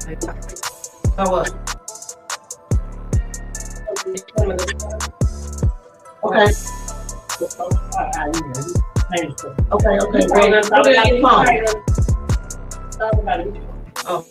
So what? Okay. Okay. Oh.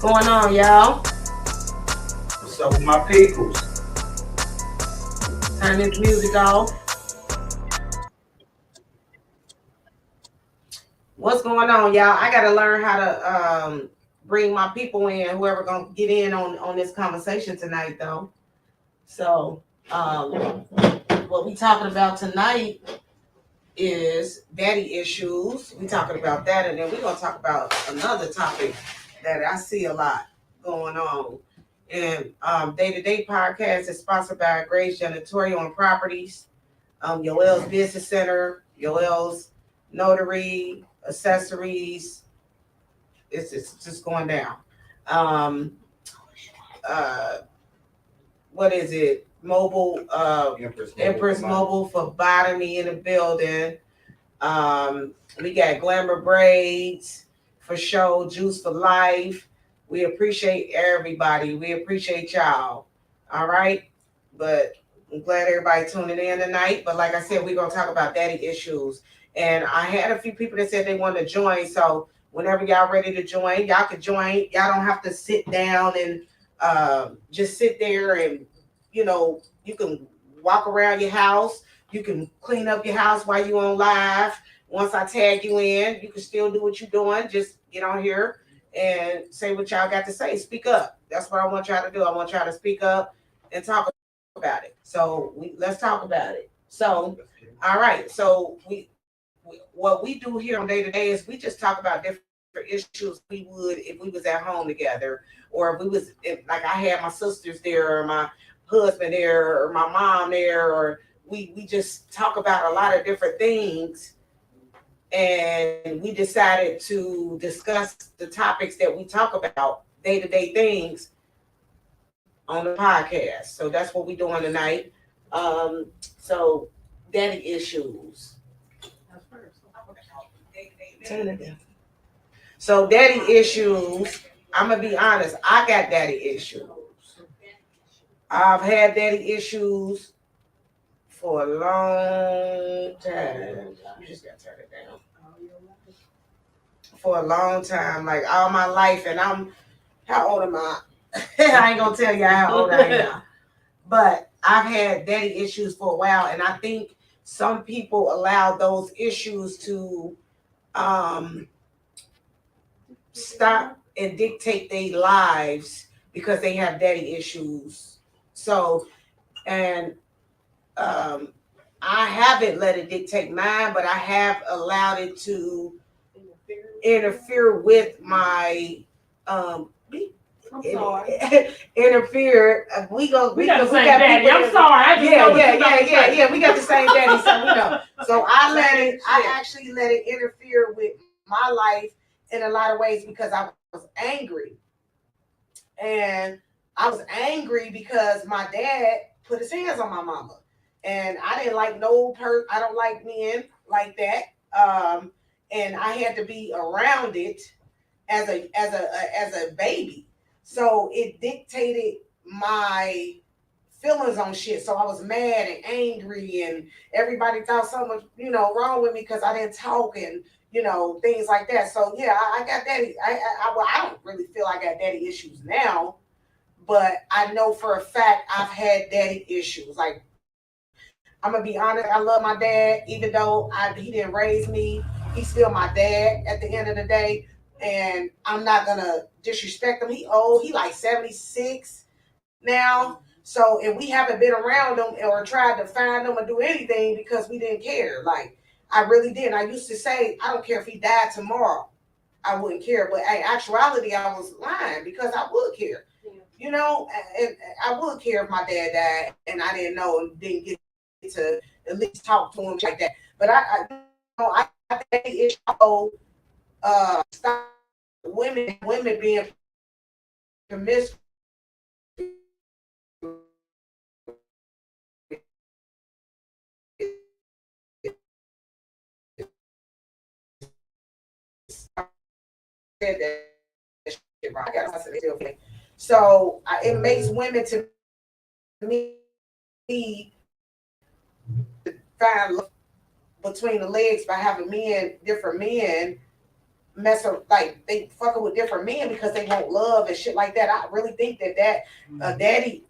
Going on, y'all? What's up with my peoples? Turn this music off. What's going on, y'all? I gotta learn how to bring my people in, whoever gonna get in on this conversation tonight, though. So what we talking about tonight is daddy issues. We talking about that, and then we're gonna talk about another topic that I see a lot going on. And DA2DA Podcast is sponsored by Grace Janitorial and Properties, Yoel's Business Center, Yoel's Notary, Accessories. It's just going down. What is it? Mobile, Empress Mobile for Botany in the building. We got Glamour Braids for show, Juice for Life. We appreciate everybody. We appreciate y'all. All right. But I'm glad everybody tuning in tonight. But like I said, we're going to talk about daddy issues. And I had a few people that said they wanted to join. So whenever y'all ready to join, y'all can join. Y'all don't have to sit down and just sit there and, you know, you can walk around your house. You can clean up your house while you're on live. Once I tag you in, you can still do what you're doing. Just get on here and say what y'all got to say. Speak up. That's what I want y'all to do. I want y'all to speak up and talk about it. So let's talk about it. So, all right. So what we do here on DA2DA is we just talk about different issues we would if we was at home together, or if we was like I had my sisters there, or my husband there, or my mom there, or we just talk about a lot of different things. And we decided to discuss the topics that we talk about, day-to-day things, on the podcast. So that's what we're doing tonight. So daddy issues. Turn it down. So daddy issues, I'm gonna be honest, I got daddy issues. I've had daddy issues for a long time. You just gotta turn it down. For a long time, like all my life, and how old am I? I ain't gonna tell you how old I am. But I've had daddy issues for a while, and I think some people allow those issues to stop and dictate their lives because they have daddy issues. So, and I haven't let it dictate mine, but I have allowed it to interfere with my interfere. We got the same daddy. I'm sorry. Yeah. We got the same daddy, so we know. So I actually let it interfere with my life in a lot of ways because I was angry. And I was angry because my dad put his hands on my mama. And I didn't like I don't like men like that. And I had to be around it as a baby. So it dictated my feelings on shit. So I was mad and angry, and everybody thought so much, wrong with me because I didn't talk and, things like that. So yeah, I got daddy. I don't really feel I got daddy issues now, but I know for a fact I've had daddy issues. Like, I'm gonna be honest, I love my dad, even though he didn't raise me. He's still my dad at the end of the day, and I'm not gonna disrespect him. He like 76 now. So, and we haven't been around him or tried to find him or do anything because we didn't care. Like, I really didn't. I used to say, I don't care if he died tomorrow. I wouldn't care. But in actuality, I was lying because I would care. Yeah. you know, and I would care if my dad died and I didn't know and didn't get to at least talk to him like that. But I think it's stop women being promiscuous. Said that shit right. So it makes women to me find love between the legs by having different men mess up, like they fucking with different men because they want love and shit like that. I really think that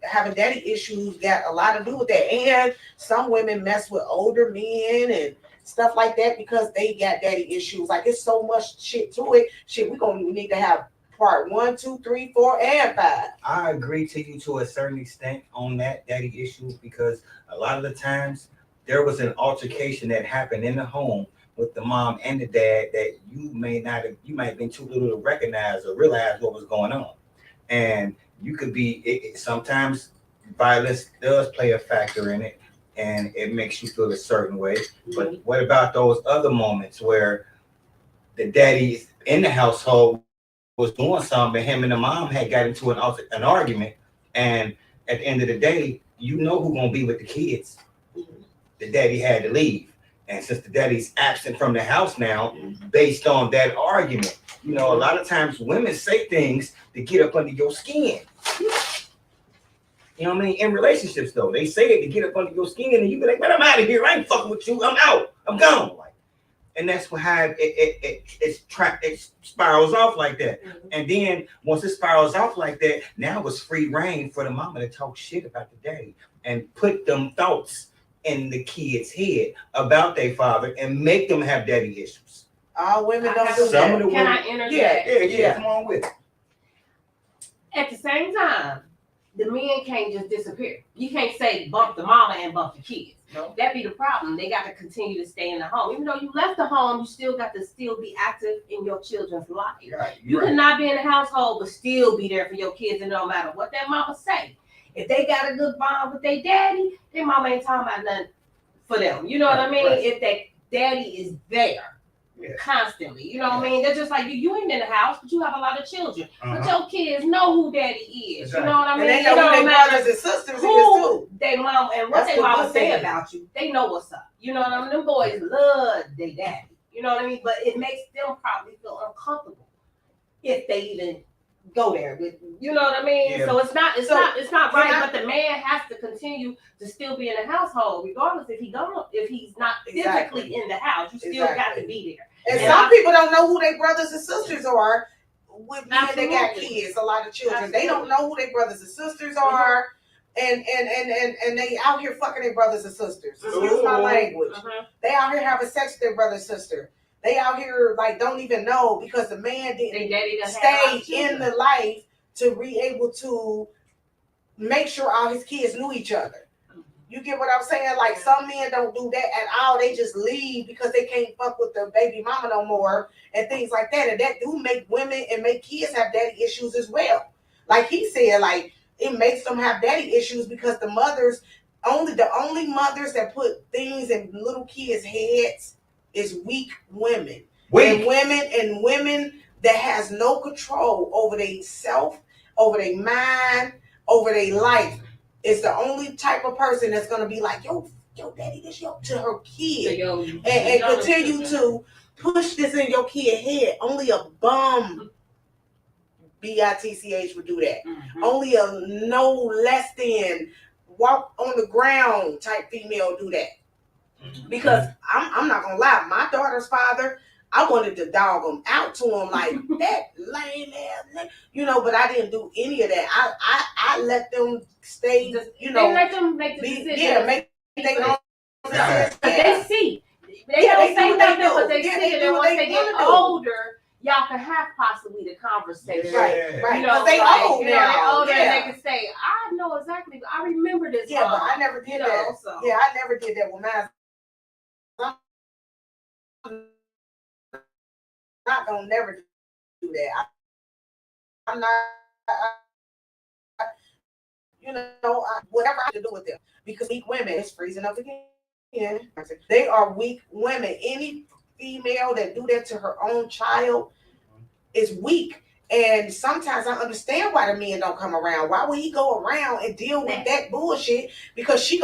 having daddy issues got a lot to do with that. And some women mess with older men and stuff like that because they got daddy issues. Like it's so much shit to it. Shit, we need to have part 1, 2, 3, 4, and 5. I agree to you to a certain extent on that daddy issue because a lot of the times there was an altercation that happened in the home with the mom and the dad that you might have been too little to recognize or realize what was going on. And you could be, sometimes violence does play a factor in it and it makes you feel a certain way. Mm-hmm. But what about those other moments where the daddy in the household was doing something, him and the mom had got into an argument, and at the end of the day, you know who's gonna be with the kids. Mm-hmm. The daddy had to leave. And since the daddy's absent from the house now, based on that argument, you know, a lot of times women say things to get up under your skin. You know what I mean? In relationships, though, they say it to get up under your skin, and you be like, "Man, I'm out of here. I ain't fucking with you. I'm out. I'm gone." Like, and that's how it spirals off like that. Mm-hmm. And then once it spirals off like that, now it's free reign for the mama to talk shit about the daddy and put them thoughts in the kid's head about their father and make them have daddy issues. All women don't do that. Can I interject? Yeah. Come on with it. At the same time, the men can't just disappear. You can't say bump the mama and bump the kids. No. That be the problem. They got to continue to stay in the home. Even though you left the home, you still got to be active in your children's life. Right, you cannot be in the household but still be there for your kids, and no matter what that mama say. If they got a good bond with their daddy, their mama ain't talking about nothing for them. You know what I mean? Right. If that daddy is there constantly, you know what I mean? They're just like you ain't in the house, but you have a lot of children. But your kids know who daddy is. Exactly. You know what I mean? And they know who their brothers and sisters is too. They mom and what they mama say about you. They know what's up. You know what I mean? Them boys love their daddy. You know what I mean? But it makes them probably feel uncomfortable if they even go there with you know what I mean? Yeah. So it's not right, but the man has to continue to still be in the household, regardless if he's not physically in the house. You still got to be there. And some people don't know who their brothers and sisters are with men that got kids, a lot of children. Absolutely. They don't know who their brothers and sisters are. And they out here fucking their brothers and sisters. Excuse my language. They out here having sex with their brother and sister. They out here like don't even know because the man didn't stay in the life to be able to make sure all his kids knew each other. You get what I'm saying? Like some men don't do that at all. They just leave because they can't fuck with the baby mama no more and things like that. And that do make women and make kids have daddy issues as well. Like he said, like it makes them have daddy issues because the only mothers that put things in little kids' heads is weak women. And women that has no control over their self, over their mind, over their life. Is the only type of person that's gonna be like, yo, daddy, this to her kid. And continue to push this in your kid's head. Only a bum bitch would do that. Mm-hmm. Only a no less than walk on the ground type female do that. Because I'm not gonna lie, my daughter's father, I wanted to dog him out to him like that lame ass, you know, but I didn't do any of that. I let them stay, you know, let them make the decision. Make their own decision. They see. They don't say nothing, but they see it. And once they get older, y'all can have possibly the conversation. Right. You know, they old now. They're older and they can say, I know exactly, I remember this. Yeah, but I never did that. So. Yeah, I never did that with mine. I'm not gonna never do that. I'm not. whatever I have to do with them. Because weak women is freezing up again. They are weak women. Any female that do that to her own child is weak. And sometimes I understand why the men don't come around. Why would he go around and deal with that bullshit? Because she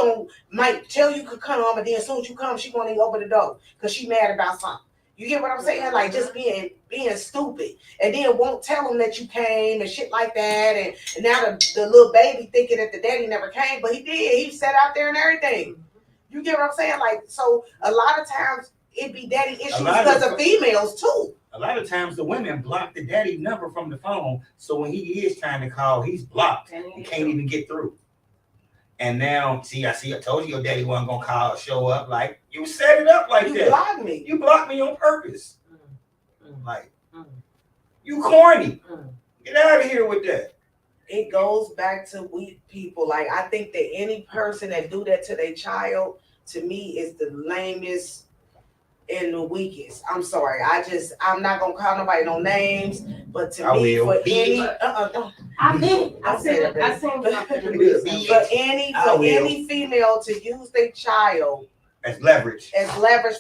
might tell you could come and then as soon as you come, she won't even open the door because she mad about something. You get what I'm saying? Like just being stupid, and then won't tell them that you came and shit like that. And now the little baby thinking that the daddy never came, but he did. He sat out there and everything. You get what I'm saying? Like, so a lot of times it be daddy issues because of females too. A lot of times the women block the daddy number from the phone, so when he is trying to call, he's blocked and can't even get through. And now, I told you your daddy wasn't gonna call or show up. Like, you set it up like that. You blocked me. You blocked me on purpose. Like, you corny. Get out of here with that. It goes back to weak people. Like, I think that any person that do that to their child, to me, is the lamest and the weakest. I'm sorry. I'm not gonna call nobody no names, but to I me, will. for any, any female to use their child as leverage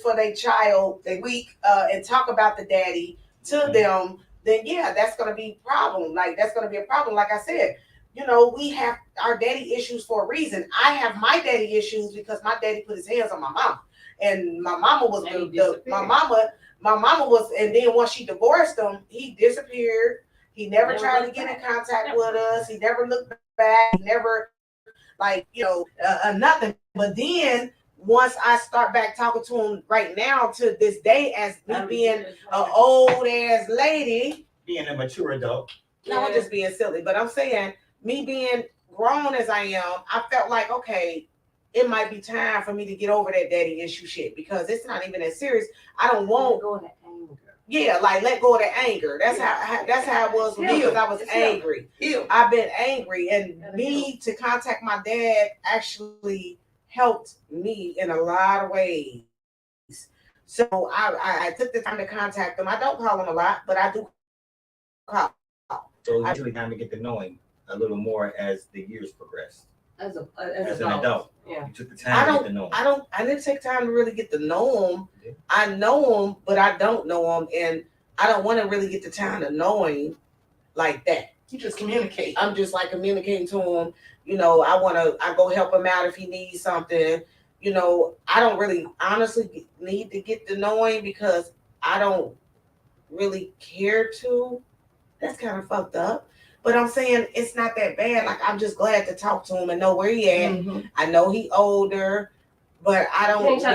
for their child, they weak, and talk about the daddy to them, then yeah, that's gonna be a problem. Like that's gonna be a problem. Like I said, we have our daddy issues for a reason. I have my daddy issues because my daddy put his hands on my mama. And my mama was my mama was, and then once she divorced him, he disappeared. He never tried to get in contact with us. He never looked back. He never nothing. But then once I start back talking to him right now to this day as me being an old ass lady, being a mature adult. No, I'm just being silly. But I'm saying me being grown as I am, I felt like, okay, it might be time for me to get over that daddy issue shit because it's not even that serious. I don't want. Let go of that anger. Yeah, like let go of that anger. That's how it was with me. Because I was angry. I've been angry, and me to contact my dad actually helped me in a lot of ways. So I took the time to contact him. I don't call him a lot, but I do call. So it's usually time to get to know him a little more as the years progress. As an adult. Yeah. You took the time to get to know him. I didn't take time to really get to know him. Yeah. I know him, but I don't know him, and I don't want to really get the time to know him like that. You just communicate. I'm just like communicating to him. I go help him out if he needs something. I don't really honestly need to get to know him because I don't really care to. That's kind of fucked up. But I'm saying it's not that bad. Like, I'm just glad to talk to him and know where he at. Mm-hmm. I know he older, but I don't want to.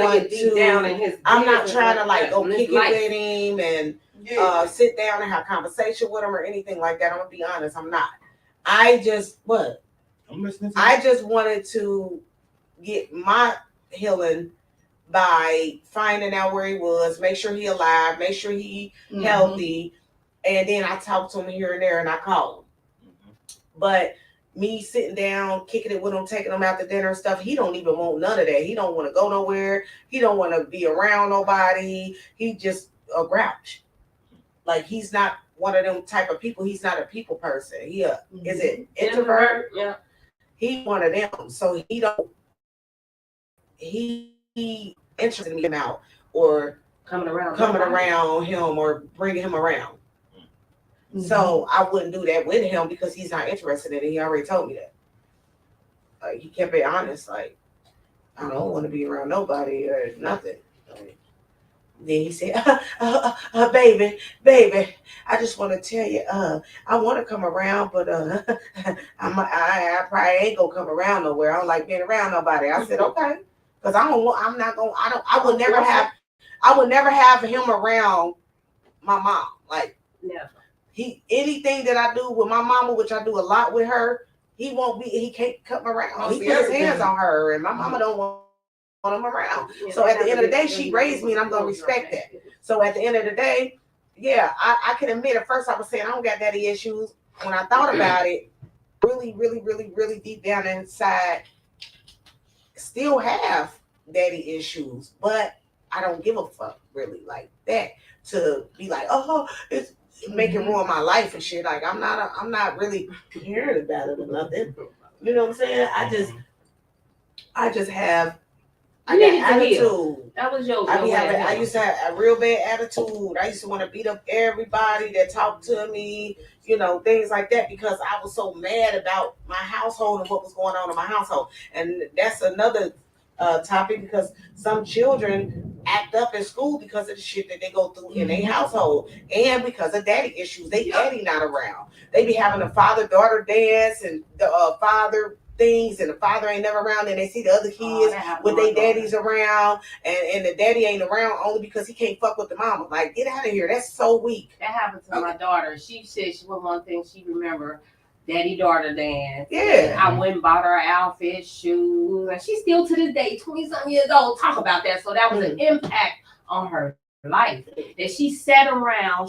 I'm not trying to go kick it with him and sit down and have conversation with him or anything like that. I'm gonna be honest. I'm not. I'm listening. I just wanted to get my healing by finding out where he was, make sure he alive, make sure he healthy, and then I talk to him here and there and I call him. But me sitting down, kicking it with him, taking him out to dinner and stuff, he don't even want none of that. He don't want to go nowhere. He don't want to be around nobody. He just a grouch. Like, he's not one of them type of people. He's not a people person. He is it introvert? Yeah. He one of them. So he interested in him out or coming around him or bringing him around. Mm-hmm. So I wouldn't do that with him because he's not interested in it. He already told me that. Like, he kept it honest. Like, I don't want to be around nobody or nothing. Then he said, baby, I just want to tell you, I want to come around, but I probably ain't gonna come around nowhere. I don't like being around nobody. I said, okay, because I would never have him around my mom. Like, never. Anything that I do with my mama, which I do a lot with her, he can't come around. He put his hands on her, and my mama don't want him around. Yeah, so at the end of the day, she raised me, and I'm gonna respect that. So at the end of the day, yeah, I can admit at first I was saying I don't got daddy issues. When I thought about it, really, really, really, really deep down inside, still have daddy issues, but I don't give a fuck really like that to be like, oh, it's making ruin my life and shit. Like, I'm not really caring about it or nothing. You know what I'm saying? I just have. I You got needed to attitude. heal. That was your. I used to have a real bad attitude. I used to want to beat up everybody that talked to me, you know, things like that, because I was so mad about my household and what was going on in my household. And that's another topic, because some children act up in school because of the shit that they go through in their household, and because of daddy issues. They daddy not around. They be having a father-daughter dance and the father things, and the father ain't never around, and they see the other kids with their daddies around, and the daddy ain't around only because he can't fuck with the mama. Like, get out of here. That's so weak. That happened to my daughter. She said she was one thing she remember, daddy-daughter dance. Yeah. And I went and bought her outfit, shoes, and she still to this day, 20-something years old, talk about that. So that was an impact on her life. That she sat around,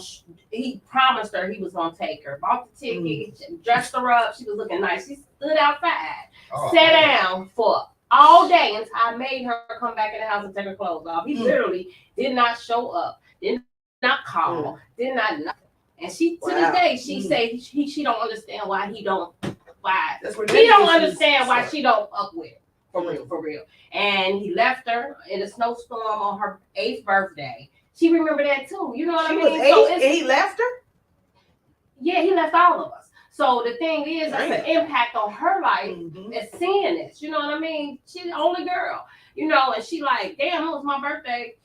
he promised her he was going to take her, bought the ticket, dressed her up, she was looking nice. She stood outside, sat down for all day until I made her come back in the house and take her clothes off. He literally did not show up, did not call, did not nothing. And she, to this day, she say she don't understand why he don't, he don't understand why she don't up with it. For real. And he left her in a snowstorm on her 8th birthday. She remember that too. You know what I mean? Was 8, and he left her? Yeah, he left all of us. So the thing is, it's an impact on her life as seeing this. You know what I mean? She's the only girl. You know, and she like, damn, it was my birthday,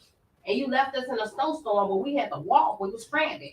and you left us in a snowstorm, but we had to walk. We were stranded.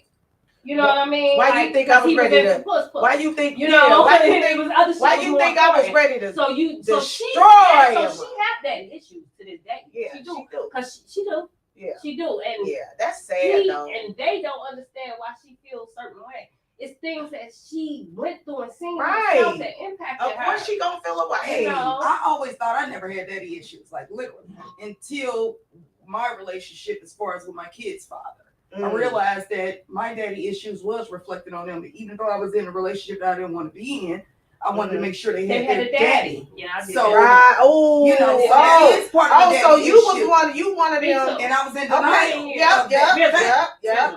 You know what I mean? Why you think I was ready to? Why you think you know? Why you think I was ready to? So you destroy him? So she have that issue to this day. Yeah, she do. Because she do. Yeah, she do. And yeah, that's sad though. And they don't understand why she feels a certain way. It's things that she went through and seen right. herself that impacted her. Of course she gonna feel away. You know? I always thought I never had daddy issues, like literally, until my relationship as far as with my kid's father. I realized that my daddy issues was reflected on them. Even though I was in a relationship that I didn't want to be in, I wanted to make sure they had a daddy. Yeah, I did. So right. Oh, you know, that is part of the so daddy you issue. was one of them, and I was in denial. Yep.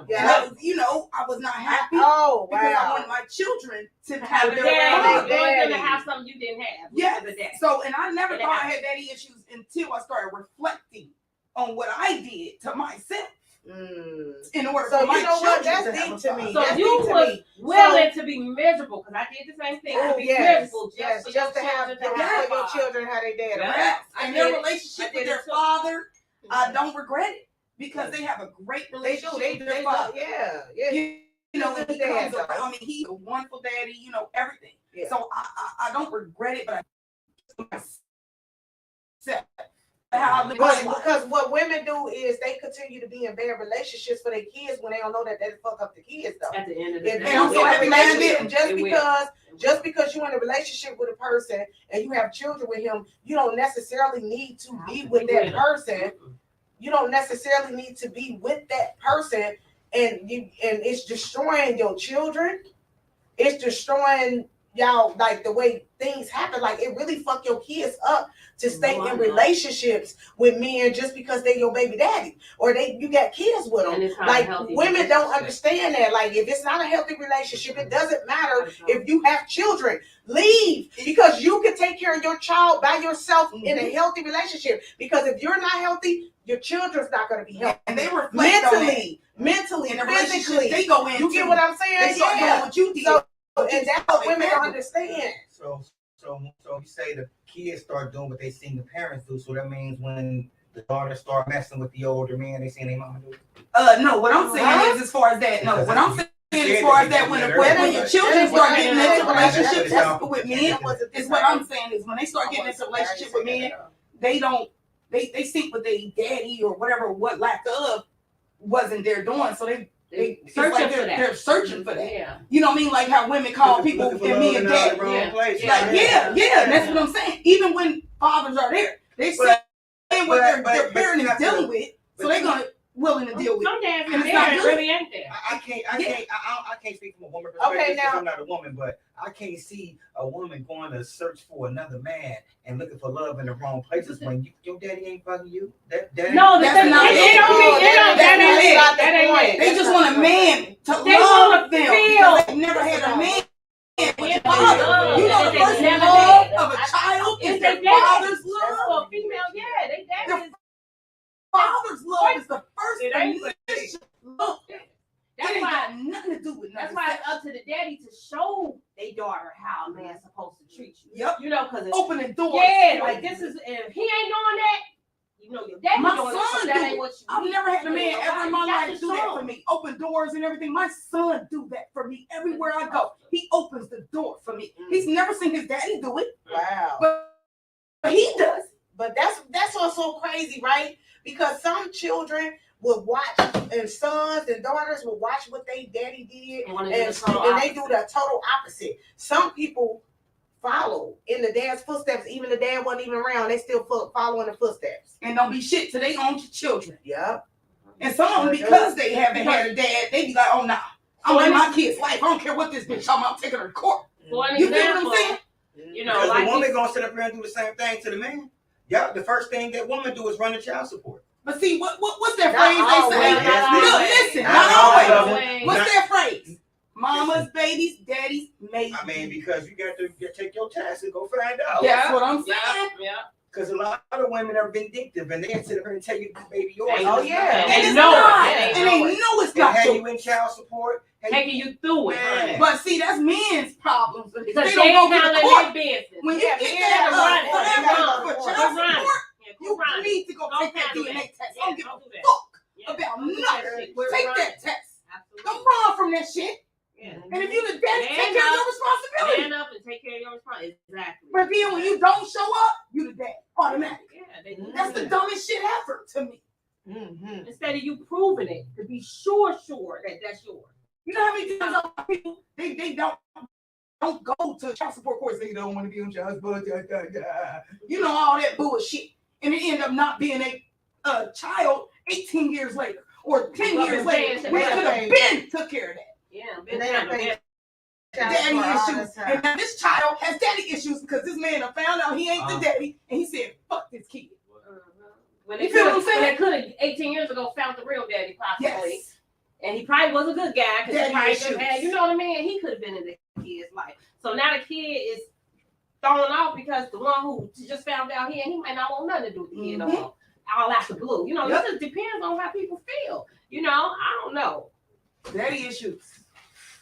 And I was, you know, I was not happy. Oh, because I wanted my children to have a their daddy. father. They're gonna have something you didn't have. Yeah. So, and I never thought I had daddy issues until I started reflecting on what I did to myself. In order for my children that's to deep have to me. So that's you was willing to be miserable, because I did the same thing. Oh, to be miserable just to have your children how they dad. Yes. And their relationship with their father, I don't regret it, because they have a great relationship with their father. Yeah. You know, when he comes around, I mean, he's a wonderful daddy. You know, everything. Yeah. So I don't regret it, but I myself. Because what women do is they continue to be in bad relationships for their kids when they don't know that they fuck up the kids though. At the end of the day, just because you're in a relationship with a person and you have children with him, you don't necessarily need to be with that person. You don't necessarily need to be with that person, and it's destroying your children. It's destroying y'all, like the way things happen. Like, it really fuck your kids up to stay in relationships with men just because they your baby daddy or you got kids with them. Like, women don't understand that. Like, if it's not a healthy relationship, it doesn't matter if you have children. Leave, because you can take care of your child by yourself in a healthy relationship. Because if you're not healthy, your children's not going to be healthy. And they reflect mentally, in the physically. They go in. You get what I'm saying? They start doing what you did. So, and that's what women don't understand. So you say the kids start doing what they seen the parents do. So that means when the daughter start messing with the older man, they seen their mama do it. No, what I'm saying is, as far as that, no, what I'm saying as far as that, when your children start getting into relationships with men, is what I'm saying is when they start getting into relationship with men, they think what they daddy or whatever, what lack of wasn't their doing. So they're searching for that. Yeah. You know what I mean? Like how women call people and me and dad. That's what I'm saying. Even when fathers are there, they say what their parent is dealing with, so they're gonna willing to deal with. Some dads really ain't there. I can't speak from a woman perspective. Okay, now I'm not a woman, but I can't see a woman going to search for another man and looking for love in the wrong places when your daddy ain't fucking you. That ain't it. They just want a man to love them because they never had a man. You know, the first love their father's daddy. love. For a female, yeah, they daddy is. Father's love is the first It ain't- initial love. That's It ain't why. got nothing to do with That's nothing. why it's up to the daddy to show their daughter how a man's supposed to treat you. Yep. You know, because Opening doors. yeah, like this is if he ain't doing that, you know your daddy My doing it, so son that do ain't what you I've need. never had a man You know, ever in my you got life to do that show for him. me. Open doors and everything. My son do that for me everywhere I go. He opens the door for me. He's never seen his daddy do it, Wow. but he does. But that's also crazy, right? Because some children will watch, and sons and daughters will watch what they daddy did, And they do the total opposite. Some people follow in the dad's footsteps, even the dad wasn't even around. They still following the footsteps. And don't be shit to their own children. Yep. And some of them, because they haven't had a dad, they be like, oh, nah. I'm in my kid's life. I don't care what this bitch talking about. I'm taking her to court. For an You feel example, what I'm saying? you know, Because like the woman gonna sit up here and do the same thing to the man. Yeah, the first thing that woman do is run the child support. But see, what's that Not phrase always. they say? Not Look, always. listen, Not not always. always. What's that phrase? Mamas, babies, daddies, maybe. I mean, because you got to take your test and go find out. That's what I'm saying. yeah. Because a lot of women are vindictive and they sit up here and tell you this baby yours. Oh, yeah. And They it's know not. it. And they know it's They not have true. you in child support. Taking you through it. Man. But see, that's men's problems. Because They they don't ain't go to the handling court. their business. When you Yeah, get men that gotta run it. for They child gotta support, you run it. need to go Don't take that handle DNA that. test. Yeah, Don't give a don't do that. fuck Yeah, about don't do that nothing. shit. We're Take running. that test. Absolutely. Don't run from that shit. Yeah. And if you the daddy, Man take care of your up. responsibility. Man up and take care of your responsibility. Exactly. But then when you don't show up, you the dad. Automatic. Yeah, they do That's the that. dumbest shit ever to me. Mm-hmm. Instead of you proving it to be sure that that's yours. You know how many times people they don't go to child support courts. They don't want to be on child support. You know all that bullshit, and it end up not being a child 18 years later or 10 Well, years man, later. We man, could have been took care of that. Yeah, And they don't pay Daddy issues, and now this child has daddy issues because this man have found out he ain't the daddy, and he said, "Fuck this kid." When You they feel what I'm saying? They could have 18 years ago found the real daddy possibly. Yes. And he probably was a good guy because he Daddy probably issues. just had, you know what I mean? He could have been in the kid's life. So now the kid is thrown off because the one who just found out he might not want nothing to do with the kid no more. All out the blue. You know, Yep. it just depends on how people feel. You know, I don't know. Daddy issues.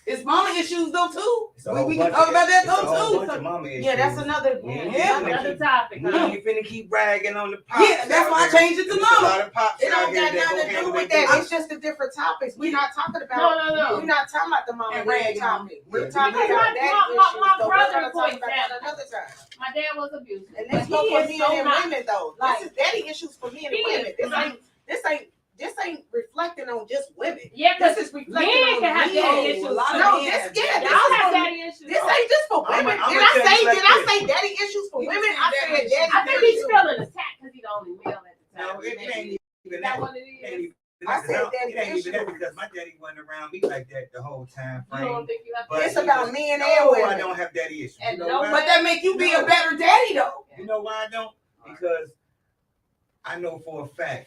It's mama issues though too. It's a whole We can bunch talk of- about that it's a whole though bunch too. of mama Yeah, that's issues. another. Yeah. Another topic. We ain't finna keep bragging on the pops. Yeah, that's why I out there. changed it to There's a mama. lot of pops It out don't here got that nothing go to do handle with their that. business. It's just the different topics. We're not talking about. No. We're not talking about the mama And and daddy ragging topic. We're Yeah. talking Because about my daddy brother, issues. So for we're gonna talk about example, that another time. My dad was abusive. And But this goes he for is men so and not. women though. Like, This is daddy issues for men and he women. is- This ain't reflecting on just women. Yeah, because This is reflecting men on can have men. daddy issues. A lot of No, men this have yeah, daddy this Y'all is have for- daddy issues. This ain't just for I'ma women. tell Did you I like say daddy issues for You women? can say I daddy said issues. daddy I think issues. he's feeling attacked because he's the only male at the time. No, it ain't even Is that. that what it It is? ain't even I that. said It daddy ain't even that issues. because my daddy wasn't around me like that the whole time You frame. don't think you have But It's he about was- men and No, women. I don't have daddy issues. And You know no why? But that make you be a better daddy though. You know why I don't? Because I know for a fact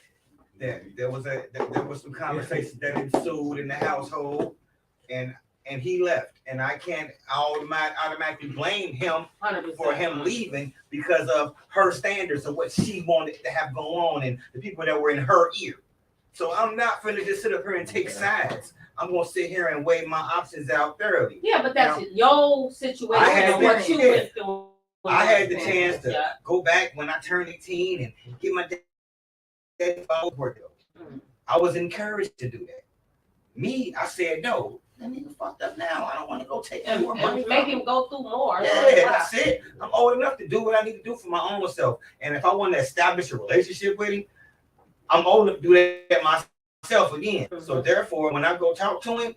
that there was some conversation that ensued in the household, and he left, and I can't automatically blame him 100%. for him leaving because of her standards of what she wanted to have go on and the people that were in her ear. So I'm not finna just sit up here and take sides. I'm gonna sit here and weigh my options out thoroughly. Yeah, but that's your situation. I had and what the- you yeah. went through. I had the chance to Yeah. go back when I turned 18 and get my daddy work. I was encouraged to do that. Me, I said no. That nigga fucked up now. I don't want to go take And, more money. and make him go through more. Yeah, that's it. I'm old enough to do what I need to do for my own self. And if I want to establish a relationship with him, I'm old enough to do that myself again. So therefore, when I go talk to him,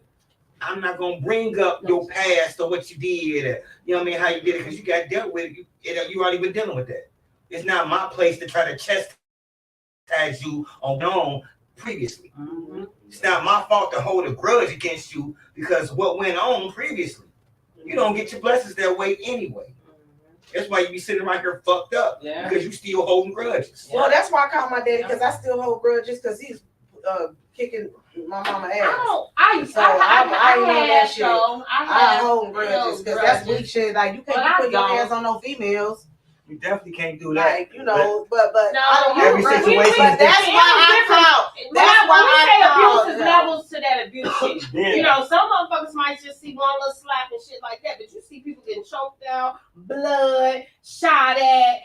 I'm not gonna bring up your past or what you did, or, you know what I mean, how you did it, because you got dealt with it. You already been dealing with that. It's not my place to try to chastise you on your own previously. Mm-hmm. It's not my fault to hold a grudge against you because what went on previously. You don't get your blessings that way anyway. That's why you be sitting right here fucked up, because you still holding grudges. Well, that's why I call my daddy, because I still hold grudges because he's kicking my mama ass. I ain't on that shit. I hold grudges because that's weak shit. Like you can't be putting your hands on no females. You definitely can't do that. Like, you know, but No, I don't every know. situation But is that's different. why I called. That's why when we I say called abuse is them. levels to that abuse shit. Yeah. You know, some motherfuckers might just see one little slap and shit like that, but you see people getting choked out, blood, shot at.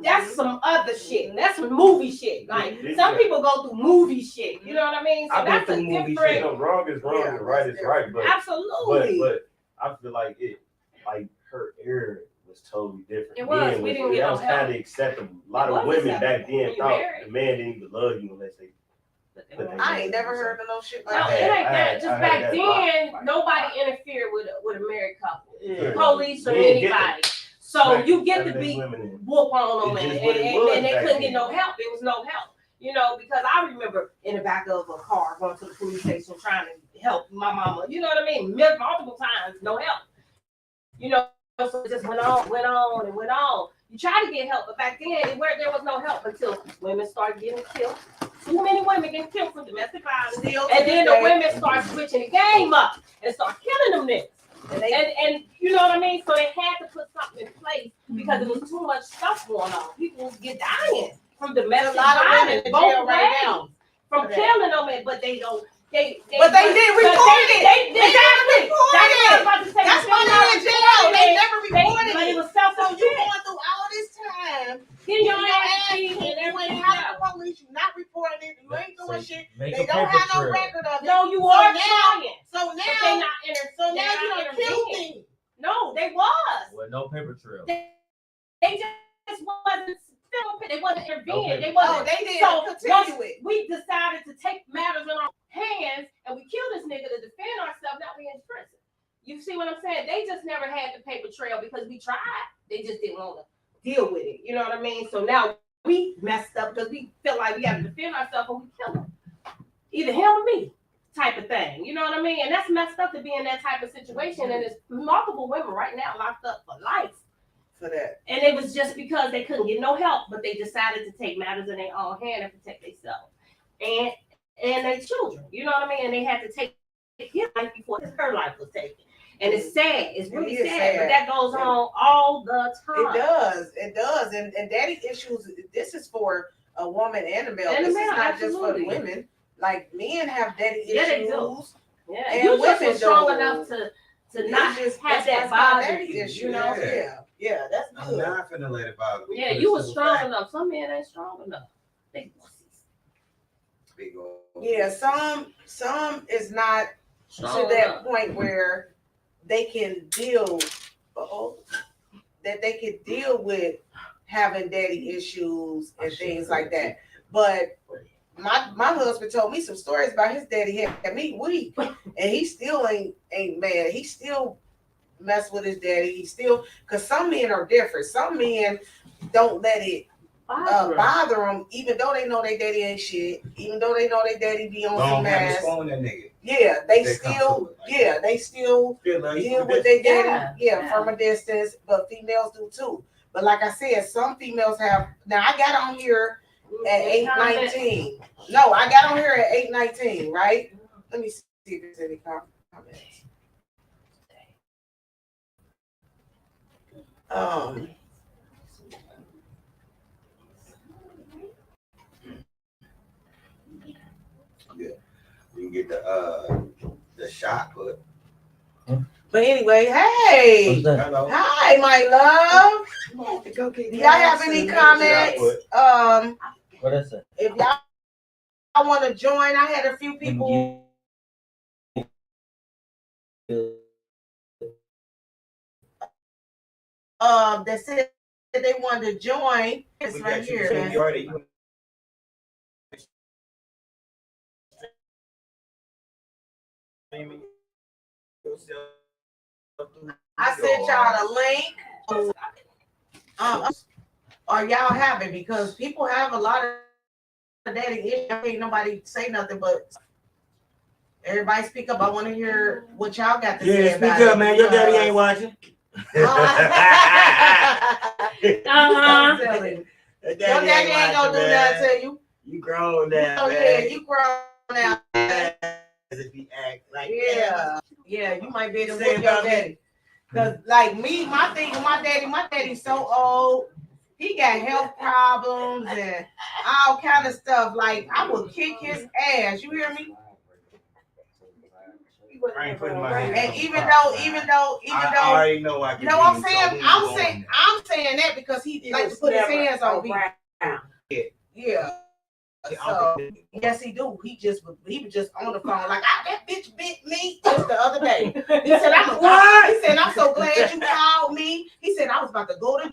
That's some other shit. That's some movie shit. Like some people go through movie shit. You know what I mean? So I've been that's a through movie different. You know, wrong is wrong and right is right. But Absolutely. but I feel like it, like her era was totally different. It was. We didn't get that no was help. kind of acceptable. A lot It of was women back acceptable then when you thought married. the man didn't even love you unless they. I ain't never heard of no shit like No, that. it ain't I that. heard Just back that then, nobody interfered with a married couple, Yeah. police or We didn't get anybody. So Right. you get to Everything be women in. whoop on them, It's and just what it was they back couldn't then. get no help. There was no help, you know, because I remember in the back of a car going to the police station trying to help my mama. You know what I mean? Multiple times, no help. You know, so it just went on. You try to get help, but back then there was no help until women started getting killed. Too many women getting killed from domestic violence, and then the women start switching the game up and start killing them niggas. And you know what I mean? So they had to put something in place because there was too much stuff going on. People get dying from domestic violence both ways. From killing them, but they don't. But they didn't report it. They exactly. report That's it. what I was about to say. That's why they're in jail. They never reported But it it. was So self-defense. you going through all this time, Getting your your ass ass beat beat, and you ain't everything calling else. the police, you not reporting it, you ain't doing shit. Make They a don't paper have no trail. record of it. No, you So are now- trying. So But they now, not you done killed me. No, they was. Well, no paper trail. They just wasn't still. They wasn't intervening. Okay. They Oh, wasn't. they didn't So continue once it. we decided to take matters in our hands and we killed this nigga to defend ourselves, now we in prison. You see what I'm saying? They just never had the paper trail because we tried. They just didn't want to deal with it. You know what I mean? So now we messed up because we feel like we got to defend ourselves or we kill him. Either him or me type of thing. You know what I mean? And that's messed up to be in that type of situation. And there's multiple women right now locked up for life. For that. And it was just because they couldn't get no help, but they decided to take matters in their own hand and protect themselves and their children. You know what I mean? And they had to take his life before her life was taken. And it's sad. It's really It is sad, sad. but that goes on all the time. It does. And daddy issues, this is for a woman and a male. And a This male, is not just for the absolutely. women. Like men have daddy Yeah, they issues. do. Yeah, And you just women were strong do. enough to It's not just- have that's that my bother daddy you. issue. You know? Yeah, that's I'm good. not finna let it bother me. Yeah, you were strong enough. Some men ain't strong enough. They pussies. Big old- Yeah, some is not Strong to that enough. point where they can deal that they can deal with having daddy issues and things like that. But my husband told me some stories about his daddy had me weak, and he still ain't mad. He still mess with his daddy. He still, because some men are different. Some men don't let it bother them, even though they know their daddy ain't shit, even though they know their daddy be on some Don't have ass. to phone that nigga. Yeah, they They come still, to it like yeah, they still Feel like deal with their daddy, Yeah, yeah, from a distance, but females do too. But like I said, some females have, now I got on here at 8:19. No, I got on here at 8:19, right? Let me see if there's any comments. You get the shot put. But anyway, hey, What's that? Hello. hi, my love. Do y'all have any comments? What is it? If y'all want to join, I had a few people. That said that they wanted to join. It's We right got you. here. You already- I sent y'all the link. Or y'all have it, because people have a lot of daddy issues. Ain't nobody say nothing, but everybody speak up. I want to hear what y'all got to say Yeah, about speak up, it, man. Your daddy ain't watching. Uh-huh. Your daddy ain't gonna do nothing to you. You grown now, Oh man. yeah, you grown now. If he act like Yeah, yeah, you might be able to Say whoop your about me. daddy. Cause like me, my thing with my daddy's so old. He got health problems and all kind of stuff. Like I would kick his ass. You hear me? I ain't putting my hands And on even the though, I already know I can no, I'm saying that because he likes to put his hands on people. Yeah. So yes, he do. He was just on the phone like that bitch bit me just the other day. He said I'm so glad you called me. He said I was about to go to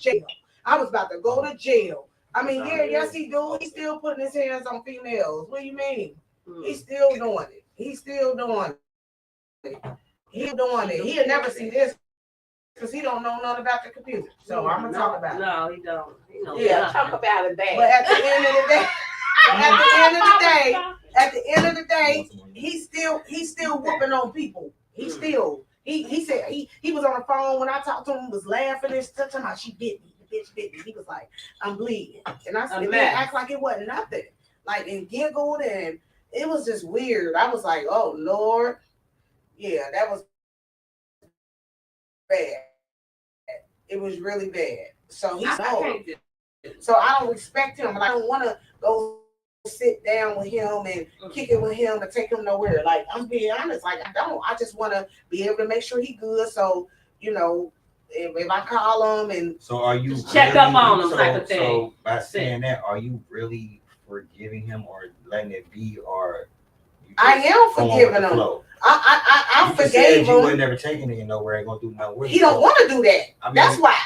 jail. I mean, yes he do. He's still putting his hands on females. What do you mean? He's still doing it. He'll never see this because he don't know nothing about the computer. So I'm gonna talk about it. No, he don't. Talk about it bad. But at the end of the day, he's still whooping on people. He said he was on the phone when I talked to him, was laughing and stuff. Talking about she bit me, the bitch bit me. He was like, I'm bleeding. And I said, it didn't act like it wasn't nothing. Like, and giggled, and it was just weird. I was like, oh Lord. Yeah, that was bad. It was really bad. So he's old. So I don't respect him. I don't want to go sit down with him and kick it with him and take him nowhere. Like, I'm being honest. Like, I don't. I just want to be able to make sure he's good. So, you know, if I call him and so are you just check up on him type of thing. So by saying that, are you really forgiving him or letting it be, or I am forgiving him. I forgave him. You would never taking it nowhere. Ain't gonna do nothing with it. He don't want to do that. I mean, that's why.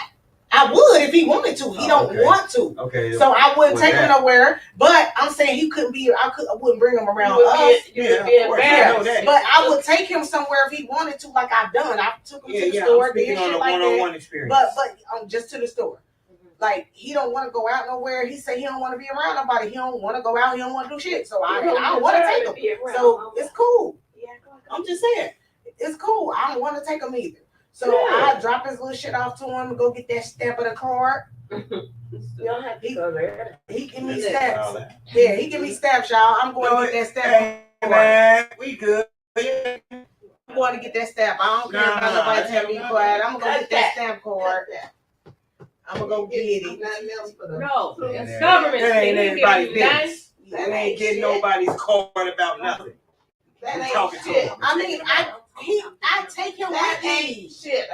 I would if he wanted to. He don't want to. Okay. So I wouldn't take him nowhere. But I'm saying he couldn't be. I wouldn't bring him around us. But I would take him somewhere if he wanted to, like I've done. I took him to the store, did shit like that. Experience. But just to the store. Like he don't want to go out nowhere. He said he don't want to be around nobody. He don't want to go out. He don't want to do shit. So I don't want to take him. So it's cool. I'm just saying it's cool. I don't want to take him either. So I drop his little shit off to him and go get that stamp of the card. You don't have to go there. He give me stamps. Yeah, he give me stamps, y'all. I'm going to get that stamp. Man, we good. I'm going to get that stamp. I don't care about nobody telling me quiet. I'm going to go get that stamp card. I'm going to go get it. No, it's government. That ain't anybody's business. That ain't getting nobody's card about nothing. That ain't shit. I mean, I take him with me. Shit.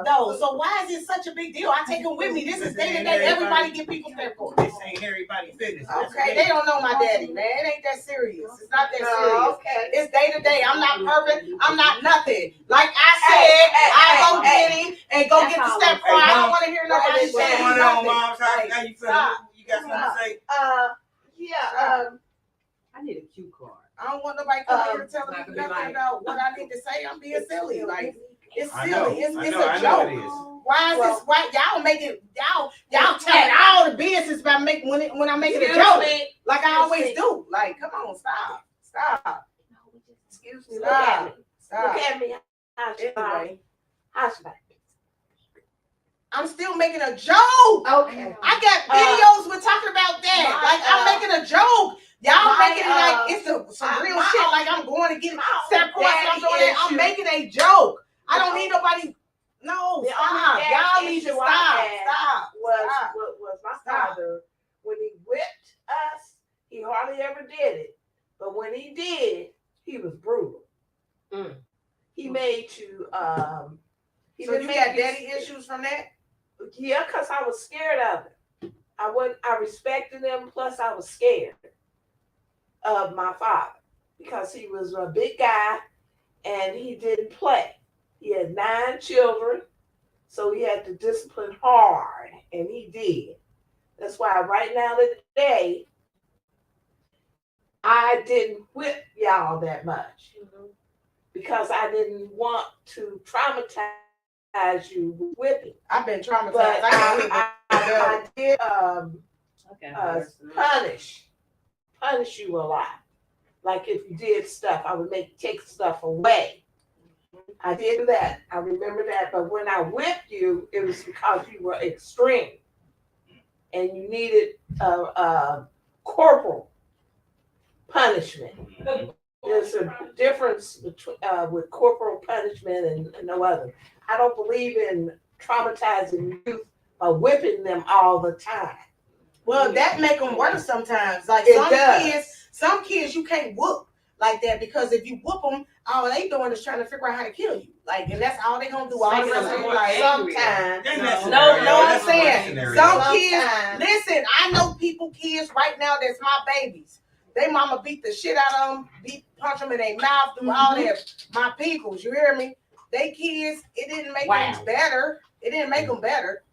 No, so why is it such a big deal? I take him with me. This is day to day. Everybody get people's stamp cards. This ain't everybody's business. Okay, they don't know my daddy, man. It ain't that serious. It's not that serious. Okay. It's day to day. I'm not perfect. I'm not nothing. Like I said, I go get him and go get the stamp card. I don't want to hear nobody say nothing. How you feeling? You got something to say? I need a cue card. I don't want nobody coming here telling me nothing about what I need to say. I'm being silly. Like, it's silly. It's a joke. Why is this? Why y'all making y'all telling all the business about making when I'm making a joke, like I always do. Like, come on, stop. Excuse me. Look at me. Anyway, How's your back? I'm still making a joke. Okay. I got videos we're talking about that. Like, I'm making a joke. Y'all making it like it's some real shit. Like I'm going to get step course. I'm doing that. I'm making a joke. I don't need nobody. No, stop. Y'all need to stop. Was my father, when he whipped us, he hardly ever did it. But when he did, he was brutal. He made you. So you got daddy issues from that? Yeah, because I was scared of it. I respected him. Plus, I was scared of my father because he was a big guy and he didn't play. He had 9 children, so he had to discipline hard, and he did. That's why right now today, I didn't whip y'all that much because I didn't want to traumatize you with whipping. I've been traumatized. But I did punish you a lot. Like if you did stuff, I would take stuff away. I did that. I remember that. But when I whipped you, it was because you were extreme and you needed corporal punishment. There's a difference between with corporal punishment and no other. I don't believe in traumatizing youth or whipping them all the time. Well, that make them worse sometimes. Like some kids you can't whoop like that because if you whoop them, all they doing is trying to figure out how to kill you. Like, and that's all they gonna do all the rest of their life. Sometimes. I'm saying. Some kids. Listen, I know kids right now that's my babies. They mama beat the shit out of them, punch them in their mouth, do all that. My peoples, you hear me? They kids, it didn't make them better. It didn't make them better.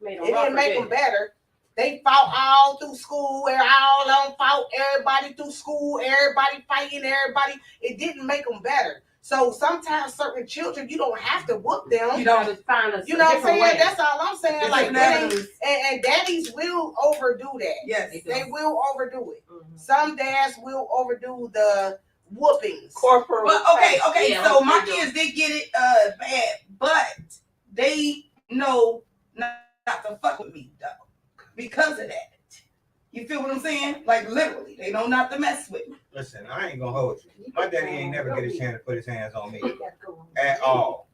It didn't make them better. They fought all through school, all on fought everybody through school, everybody fighting everybody. It didn't make them better. So sometimes certain children, you don't have to whoop them. You don't find a You know what I'm saying? way. That's all I'm saying. Like, and daddies will overdo that. Yes, they will overdo it. Mm-hmm. Some dads will overdo the whoopings. Corporal. But okay. Yeah, so my kids did get it bad, but they know not to fuck with me though because of that. You feel what I'm saying? Like literally, they know not to mess with me. Listen, I ain't gonna hold you. My daddy ain't never get a chance to put his hands on me at all.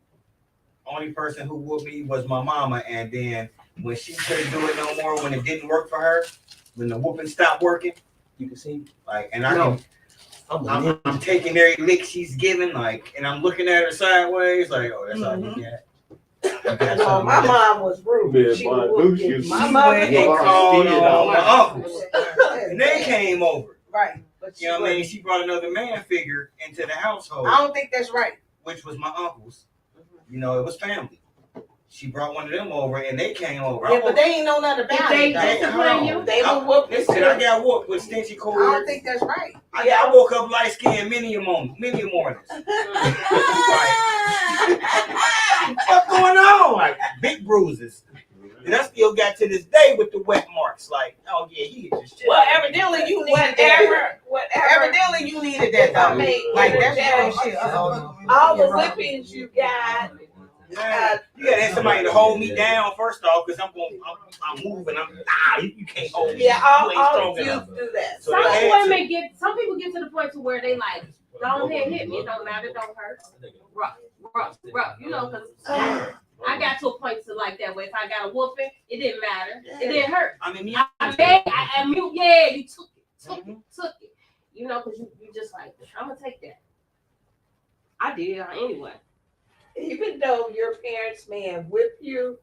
Only person who whooped me was my mama, and then when she couldn't do it no more, when it didn't work for her, when the whooping stopped working, you can see, like, and I'm taking every lick she's giving, like, and I'm looking at her sideways, like, oh, that's all you got. No, my mom was rude. She would my mother called on my uncles, and they came over. Right. You know what I mean? She brought another man figure into the household. I don't think that's right. Which was my uncles. You know, it was family. She brought one of them over, and they came over. Yeah, but they ain't know nothing about it. They were whooped. Listen, I got whooped with stingy cords. I don't think that's right. I woke up light skinned many mornings. What's going on? Like big bruises. And I still got to this day with the wet marks. Like, oh yeah, he just shit. Well, evidently you needed that. Evidently you needed that. I mean, like that's shit. All the whippings you got. You gotta have somebody to hold me down first off, because I'm moving. You can't hold me. Yeah, all you do that. So some people get to the point to where they like, don't hit me, it don't matter, it don't hurt. Rough. You know, because I got to a point to like that where if I got a whooping, it didn't matter. It didn't hurt. I mean, you took it. You know, because you just like, I'm gonna take that. I did anyway. Even though your parents may have whipped you,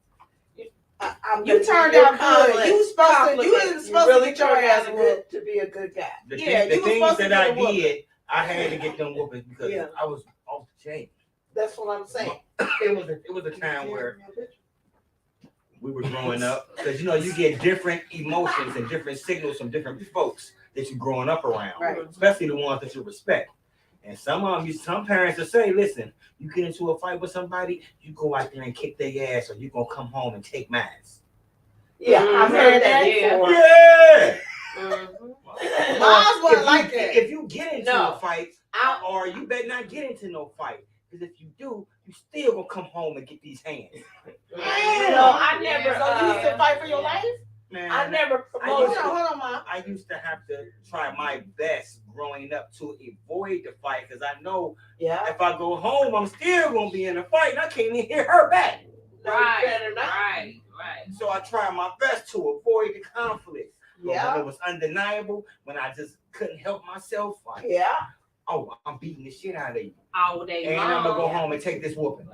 you turned out good. You wasn't supposed to get your ass whooped to be a good guy. The things that I did, I had to get them whoopings because I was off the chain. That's what I'm saying. It was a time where we were growing up, because you know you get different emotions and different signals from different folks that you're growing up around, right. Especially the ones that you respect. And some parents will say, listen, you get into a fight with somebody, you go out there and kick their ass, or you gonna come home and take mine. Yeah, I've heard that before. Yeah. Mine wasn't like that. If you get into a fight, or you better not get into no fight. Because if you do, you still gonna come home and get these hands. No, I never. So you used to fight for your life? Man, I never promoted. Hold on, Mom. I used to have to try my best growing up to avoid the fight, because I know if I go home, I'm still gonna be in a fight, and I can't even hear her back. Right. So I try my best to avoid the conflict. But when it was undeniable, when I just couldn't help myself, like, I'm beating the shit out of you. All day and long. I'm gonna go home and take this whooping.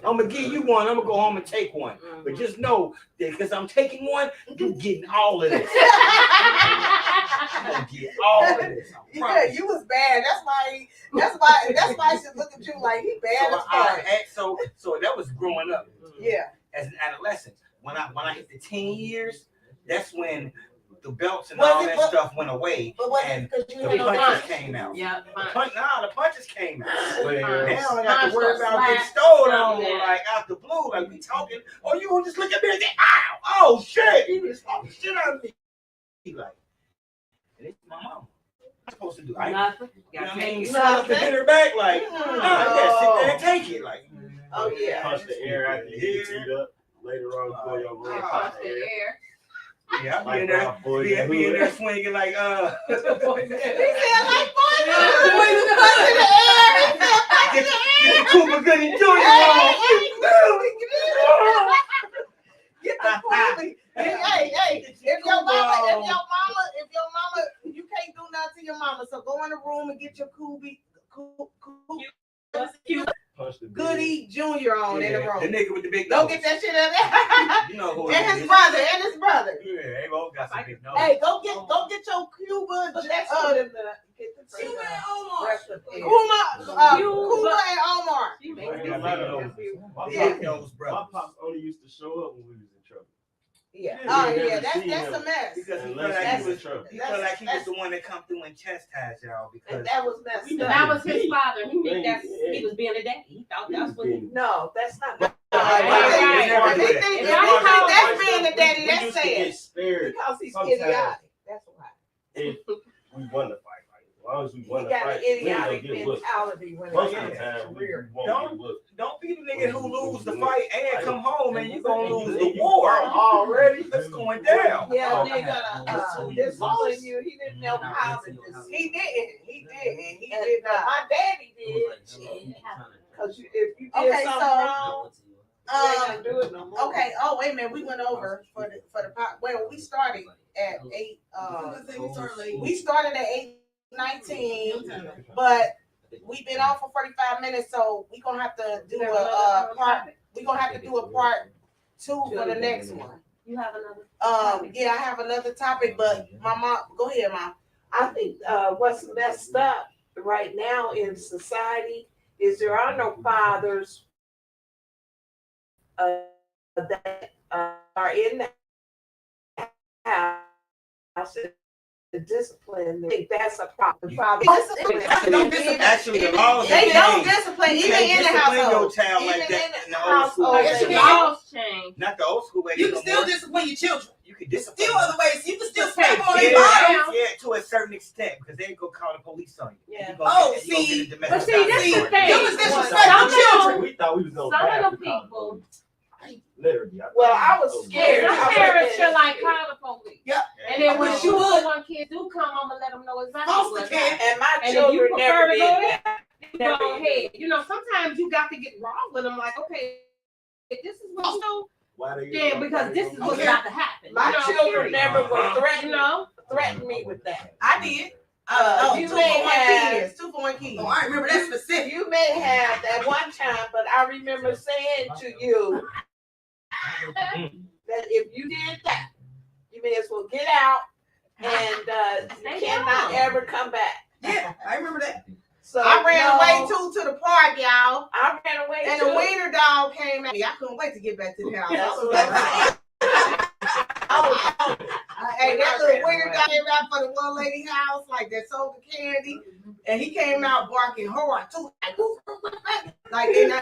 I'm gonna give you one. I'm gonna go home and take one. Mm-hmm. But just know that because I'm taking one, you're getting all of this. You're gonna get all of this. Yeah, you was bad. That's why I should look at you like he bad as fuck. So that was growing up. Yeah. As an adolescent. When I hit the 10 years, that's when the belts and all that stuff went away, and the punches came out. Yeah, the punches came out. Well, now I got to worry about getting stolen on, like out the blue, like we talking. Oh, you gonna just look at me and say, "Ow! Oh shit!" You just talking shit out of me. Like, and it's my mama. I'm supposed to do. Nothing. You know what I mean? You have to hit her back, like, you gotta sit there and take it, like. Punch the air out the heat up later on before your room. Punch the air. Yeah, Like be in there, Rob Boy, be in there swinging like He said like boys in the air. Get the Cooper Goody Jr. on. Get the Kobe. Hey, if your mama, you can't do nothing to your mama, so go in the room and get your Punch the Goody Jr. on in the room. The nigga with the big Go nose. get that shit in there. You know who And it his is. brother. Yeah, they both got some big nose. Hey, go get your Cuba. But that's for them to get the Cuba and Omar. rest of it. Cuba and Omar. You I make ain't me got none of those. My Yeah. Big nose, My bro. pops only used to show up when we was in trouble. Yeah. Yeah, Oh we yeah, never that's seen him. a mess. Because he felt Unless like he he was was in trouble. he felt like he was That's- the one that come through and chastise y'all And because that was messed up. That was his father. He knew that he was being a daddy. He thought that's what he. No, that's not. If he think that's being a daddy, We that's used to sad. get spared Because he's Sometimes. idiotic. That's why. if we won the fight. Like, as long as we He won the got fight, an we ain't gonna idiotic get whooped. mentality when Most it of the comes to time, we career. won't Don't- get whooped. don't be the nigga who lose the fight and come home and you gonna lose the You war fall already. That's going down. Yeah, they're gonna discipline you. He didn't know how to discipline. He didn't. He And, did not. my daddy did. Because if you did Okay, something so, wrong, you ain't gonna do it no more. Okay. Oh wait a minute. We went over for the pop. Well, we started at 8. We started at 8:19, but we've been on for 45 minutes, so we're gonna have to do a part. We're gonna have to do a part 2 for the next one. You have another. Yeah, I have another topic, but my mom, go ahead, Mom. I think what's messed up right now in society is there are no fathers that are in the house to discipline. I think that's a problem. Actually, the laws They don't changed. discipline You even can't in the discipline your household. child like Even that in in the the old school household, way. But they the don't. laws change. Not the old school way. You can no still more. discipline your children. You can discipline. Still other ways. You can still Okay. smack on Yeah, their bottom. yeah, to a certain extent, because they ain't gonna call the police on you. Yeah. You gonna Oh, get- you gonna see, get a But domestic see, that's the violence thing. You was charge. disrespecting children. We thought we was gonna Some pass of the the cop people- police. Literally. Well, I was scared. Some I parents was feel like call the police. Yep. And then when But you you would. one kids do come, I'm gonna let them know exactly Foster what's care. happening. And my And if you children prefer never to did go that. Go ahead. You know, sometimes you got to get raw with them. Like, okay, if this is what you do, Why they yeah, because this is what's about to happen. My You know, children period. never were You threatened know, me with that. I did. You Two may for one have- kids. 2 for 1 kids. Oh, I remember that specific. You may have at one time, but I remember saying to you that if you did that, you may as well get out and you cannot ever come back. Yeah, I remember that. So I ran no, away to the park, y'all. I ran away And too. the wiener dog came at me. I couldn't wait to get back to the house. That's I was what like, hey, that little wiener dog came out for the one lady house, like that sold the candy, and he came out barking hard too. Like, and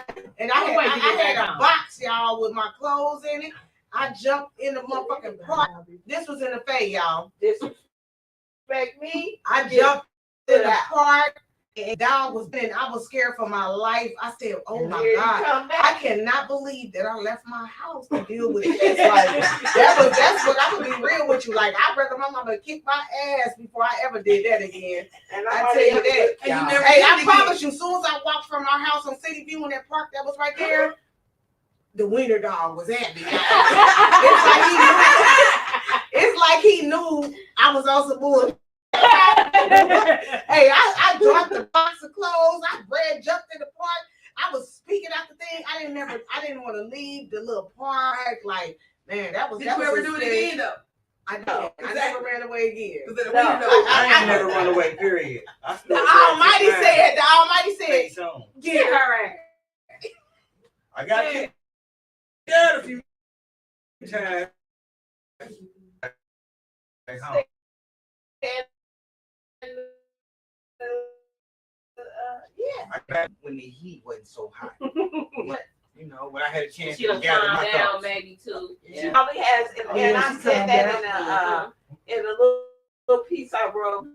I had a box, y'all, with my clothes in it. I jumped in the motherfucking park. This was in the Faye, y'all. Disrespect me. I jumped in the park, and dog was in. I was scared for my life. I said, "Oh And my here you God, come I back. cannot believe that I left my house to deal with this." Like that's what I'm gonna be real with you. Like I'd rather my mama kick my ass before I ever did that again. And I tell you that. And you y'all. never Hey, did I it again. promise you, as soon as I walked from our house on City View in that park that was right there, the wiener dog was at me. It's like he knew I was on some bull. Hey, I dropped the box of clothes. I jumped in the park. I was speaking out the thing. I didn't want to leave the little park. Like, man, that was. Did that you was ever a do it scary- again though? I did. No, I exactly. never ran away again. I ain't never run away, period. I The Almighty said. The Almighty said, get her ass. I got kicked out a few times. Yeah. I got when the heat wasn't so hot. You know, when I had a chance She to done gather calm my down thoughts. maybe too. She probably has, and I said that in a little piece I wrote.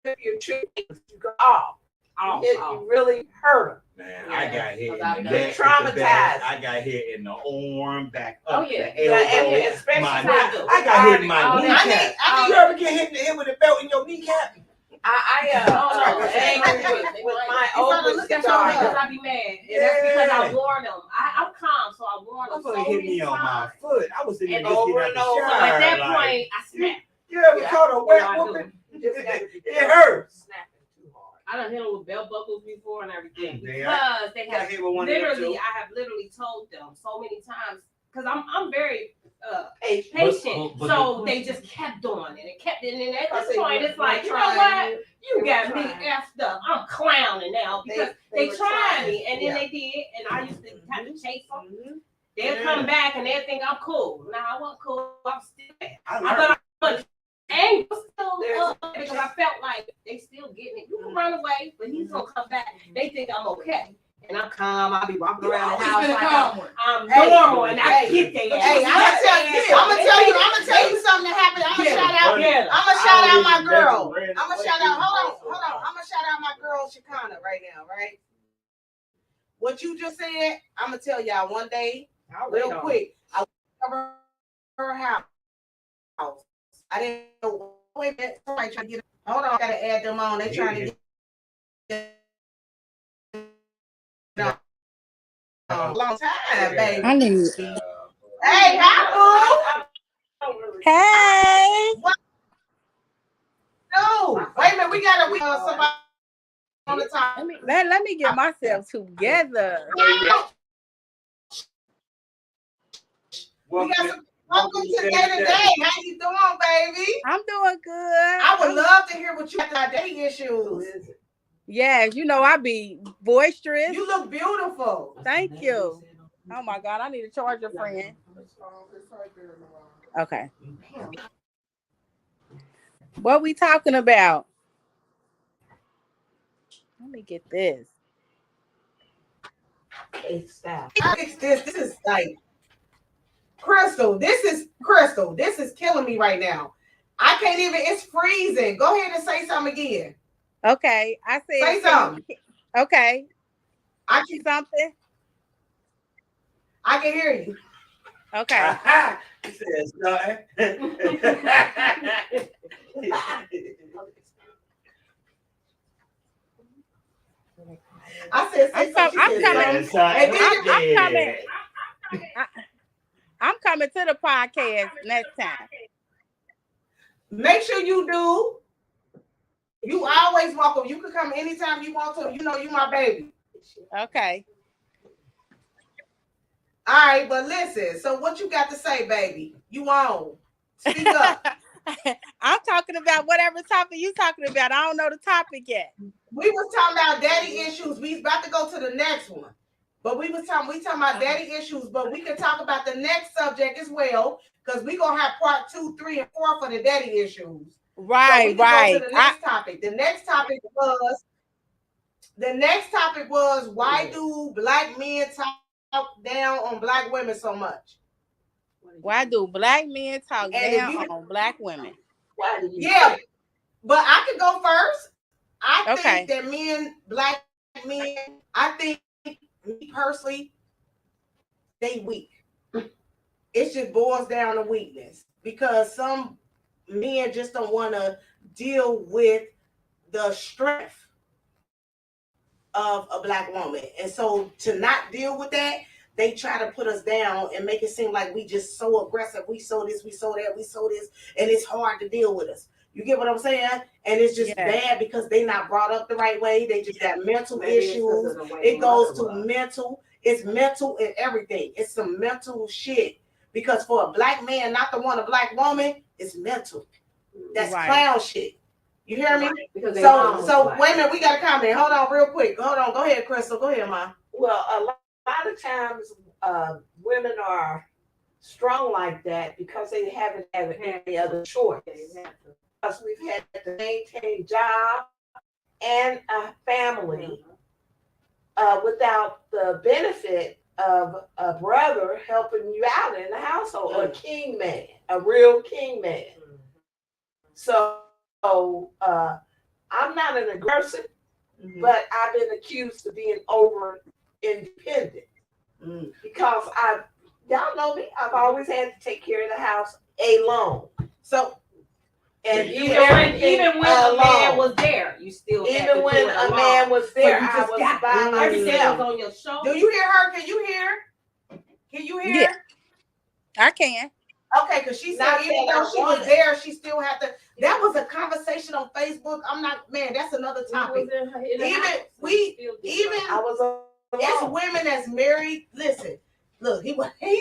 If your trip, you go off. You really hurt Man, Yeah. I got hit in the You're neck, with the traumatized. bat. I got hit in the arm, back up Oh, yeah. the elbow, and especially my how neck. you do. I got hit in my All that. kneecap. I You ever get hit in the head with a belt in your kneecap? Oh, no. With my You gotta oldest look at Sorry, your because daughter. I be mad. And that's because I Yeah. warned them. I'm calm, so I warned them so Motherfucker hit many me on my times. foot. I was in there And just over getting and out over. the So shower. at that like, point, I snapped. you ever caught a You wet know I whooping? You just gotta be It hurts. snapping too hard. I done hit them with belt buckles before and everything. Yeah. Because they Got have hit with one of them literally, too. I have literally told them so many times, because I'm very Hey, patient. But so the they just kept doing it. It kept it. And at I this say, point, when- it's like, when you know trying what? you, You they got were me trying. effed up. I'm clowning now because they were tried trying. me. And then Yeah. they did. And I used to have to chase them. Mhm. They'll Yeah. come back and they'll think I'm cool. Nah, I wasn't cool. I'm still mad. I I learned. thought I was angry still There's- because I felt like they still getting it. You can run away, but he's gonna come back. They think I'm okay. And I'm calm. I'll be walking around the house Always been a like calm one. I'm Hey, normal and I hey, get their ass. Hey, I'm gonna tell you something that happened. I'm gonna shout out. Yeah. I'm gonna shout out my girl. Ran I'm gonna away shout out. from Hold on. I'm gonna shout out my girl Shakana right now. Right. What you just said, I'm gonna tell y'all one day, real quick. I went over her house. I didn't know. Wait a minute. Somebody trying to get. Hold on. I gotta add them on. They trying to get. Long time, baby. I need. Hey, hi, boo. Hey. No, wait a minute. We got somebody on the top. Let me get myself together. We got some. Welcome to DA2DA. How you doing, baby? I'm doing good. I would love to hear what you got about dating issues. Yes, you know I be boisterous. You look beautiful. Thank you. Oh my God, I need a charger, friend. Okay. What we talking about? Let me get this. Hey, stop. This is like Crystal. This is killing me right now. I can't even. It's freezing. Go ahead and say something again. Okay, I said. Say something. Okay. I can. Something. I can hear you. Okay. He says nothing. I said, say something. I'm She said, coming. something. And then I'm coming to the podcast next time. make sure you do. You always welcome. You can come anytime you want to. You know you my baby. Okay. All right, but listen. So what you got to say, baby? You on? Speak up. I'm talking about whatever topic you talking about. I don't know the topic yet. We was talking about daddy issues. We about to go to the next one. But we talking about daddy issues, but we can talk about the next subject as well, because we're gonna have part 2, 3, and 4 for the daddy issues. Right, so right. Go to the next topic. The next topic was why do black men talk down on black women so much? Why do black men talk And down if you- on black women? Why did you Yeah, but I could go first. I Okay. think that black men, I think me personally, they weak. It just boils down to weakness because some men just don't want to deal with the strength of a black woman. And so to not deal with that, they try to put us down and make it seem like we just so aggressive. We so this, we so that, we so this, and it's hard to deal with us. You get what I'm saying? And it's just bad because they not brought up the right way. They just got mental issues. It goes to mental. It's mental and everything. It's some mental shit. Because for a black man not to want a black woman, it's mental. That's clown shit. You hear me? So wait a minute, we got a comment. Hold on real quick. Hold on. Go ahead, Crystal. Go ahead, Ma. Well, a lot of times women are strong like that because they haven't had any other choice. Because we've had to maintain job and a family without the benefit of a brother helping you out in the household, or a king man, a real king man. So I'm not an aggressor. but I've been accused of being over independent because y'all know me, I've always had to take care of the house alone. So, and even when a man was there, you still had to when do it a alone. man was there, So you I just was got by everything myself. was on your shoulder. do you hear her? Can you hear? Can you hear? Yeah. I can. Okay, because she said Not even that though I she was wanted. there, she still had to. That was a conversation on Facebook. I'm not, man. That's another topic. Even I was alone. it's women that's married. Listen, look, he's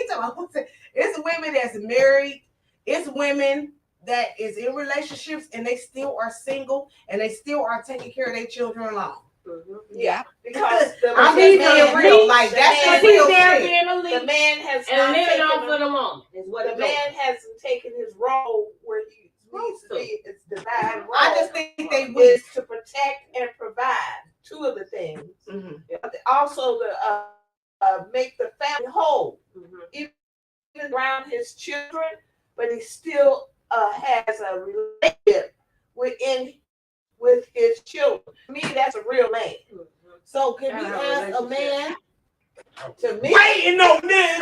talking. It's women that's married. It's women that is in relationships and they still are single and they still are taking care of their children alone. Yeah, because I'm being real. Like that's Because the real he's there shit. being a lead the man has and not living taken off of the moment. Is what the man hasn't taken his role where he needs to be. It's divine role. I just think they is to protect and provide. Two of the things. Also to make the family whole. Even around his children, but he still has a relationship with his children. To me, that's a real man. So can we ask a man to me? Waiting on this.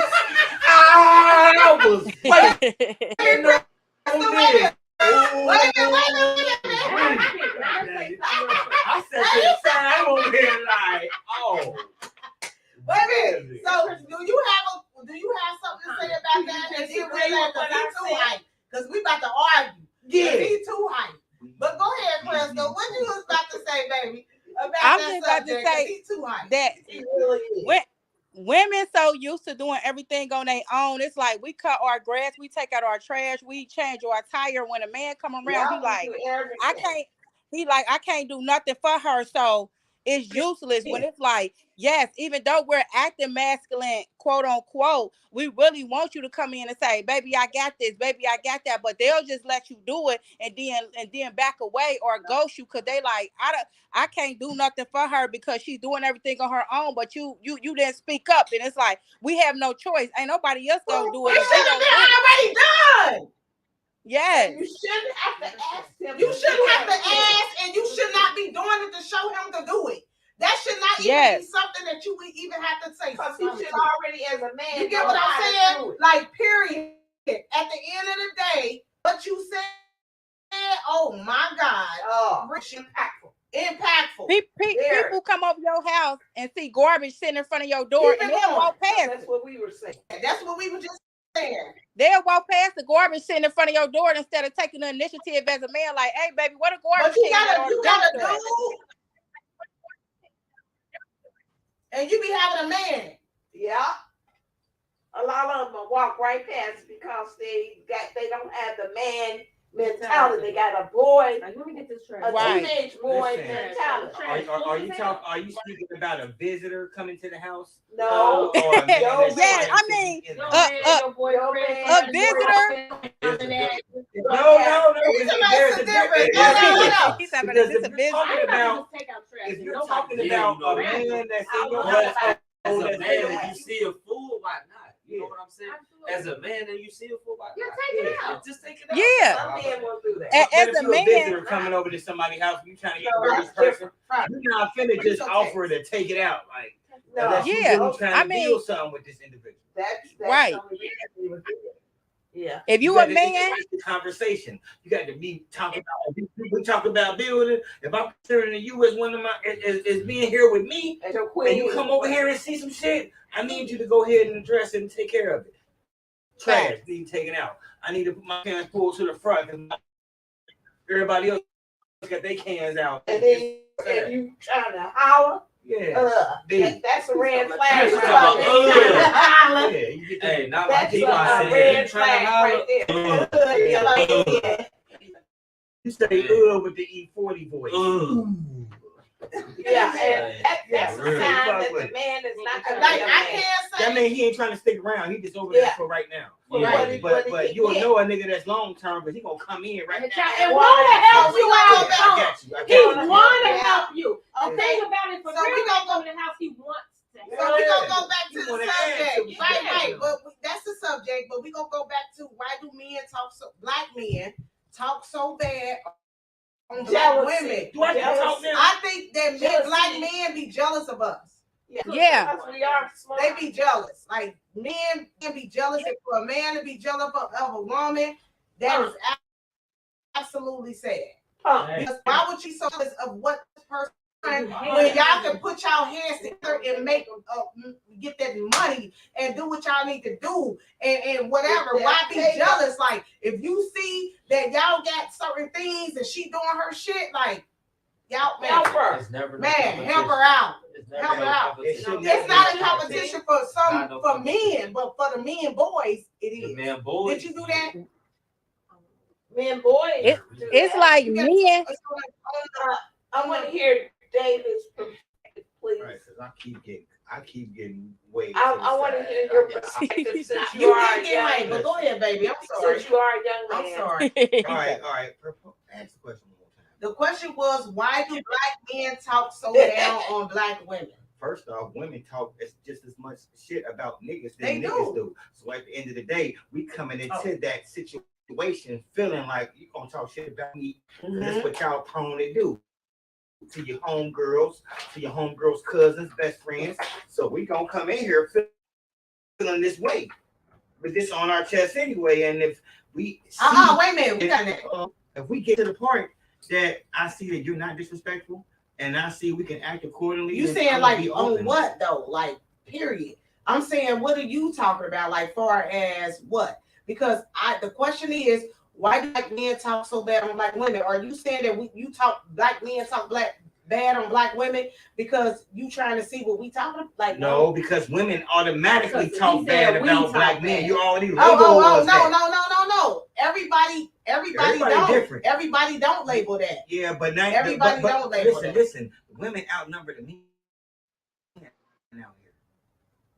I was waiting on this. Wait a minute. I said to the side, I'm over here like, oh. Wait a minute. So do you have something to say about that? And then we're like, because he too hype. Because we about to argue. Yeah. He too hype. But go ahead, Fresco. What you was about to say, baby? I'm just about to say he too hype. that He really is. women so used to doing everything on their own. It's like we cut our grass, we take out our trash, we change our tire. When a man come around, he like, I can't do nothing for her. So it's useless. When it's like, yes, even though we're acting masculine, quote unquote, we really want you to come in and say, baby, I got this, baby, I got that. But they'll just let you do it and then back away or ghost you because they like, I can't do nothing for her because she's doing everything on her own. But you didn't speak up, and it's like we have no choice. Ain't nobody else gonna do it. You should have been already done. Yes. You shouldn't have to ask him. You shouldn't have to ask, and you should not be doing it to show him to do it. That should not even be something that you would even have to say. Because he should already, as a man, you get what I'm saying? Like, period. At the end of the day, what you said, oh my God, impactful. People come over your house and see garbage sitting in front of your door, and they'll walk past. That's what we were saying. That's what we were just saying. They'll walk past the garbage sitting in front of your door instead of taking the initiative as a man. Like, hey, baby, what a garbage can you gotta do. And you be having a man. Yeah. A lot of them walk right past because they don't have the man mentality. They got a boy, let me get this teenage boy mentality. Are you speaking about a visitor coming to the house? No. Yes, I mean, a visitor. No. There's a difference. No. He's talking about this a visitor. If you're talking about a man that's in your house, as a man, if you see a fool, why not? You know what I'm saying? As a man, and you see a fool, why not? Take it out. Just take it out. Yeah. Some men will do that. As if a you're a man, visitor coming over to somebody's house, you trying to get to know this person, you're not finna just offer to take it out. Like, unless you're really trying to build something with this individual. That's right. Yeah. If you a man, the conversation you got to be talking about. We talk about building. If I'm considering you as one of my as being here with me, and you come over here and see some shit, I need you to go ahead and address it and take care of it. Trash being taken out. I need to put my cans pulled to the front and everybody else got their cans out. And then you trying to holler. Yeah, that's a red flag. Hey, not that's like a red flag right there. You say with the E40 voice. Yeah, and that's a sign that the man is not gonna be a man. I can't say. That mean he ain't trying to stick around. He just over there for right now. Right. But you'll know a nigga that's long term, but he gonna come in right now. And want to help you out. I got you. He want to help you. The thing about it, for So we real, gonna go to the house. He wants to help. So we gonna go back to the wanna subject. add Right. But that's the subject. But we gonna go back to why do men talk so? Black men talk so bad on black women. Do I need to talk now? I think that black men be jealous of us. Yeah. Because we are smart. They be jealous. Like men can be jealous. And for a man to be jealous of a woman, that is absolutely sad. Because why would you be so jealous of what this person when y'all can put y'all hands together and make get that money and do what y'all need to do and whatever? Why be jealous? Like if you see that y'all got certain things and she doing her shit, like y'all help her. Help her out. Help her out. It's not a competition for men, but for the men boys, it is. Man, boys. Did you do that? Men, boys. It's like men. I want to hear David's perspective, please. Right, because I keep getting way. I want to hear your perspective since you are a young man. Go ahead, baby. I'm sorry. Since you are a young man. I'm sorry. All right. Ask the question one more time. The question was, why do black men talk so down on black women? First off, women talk just as much shit about niggas They than niggas do. So at the end of the day, we coming into that situation feeling like you gonna talk shit about me. That's what y'all prone to do. To your homegirls, cousins, best friends. So we gonna come in here feeling this way, with this on our chest anyway. And if we wait a minute, we got that. If we get to the point that I see that you're not disrespectful, and I see we can act accordingly. You saying like on what though? Like period. I'm saying what are you talking about? Like far as what? Because the question is, why do black men talk so bad on black women? Are you saying that black men talk bad on black women because you trying to see what we talking about? Like no, because women automatically talk bad about black men. You already labeled no. Everybody don't. Different. Everybody don't label that. Yeah, but now everybody don't label that. Listen, women outnumber the men out here.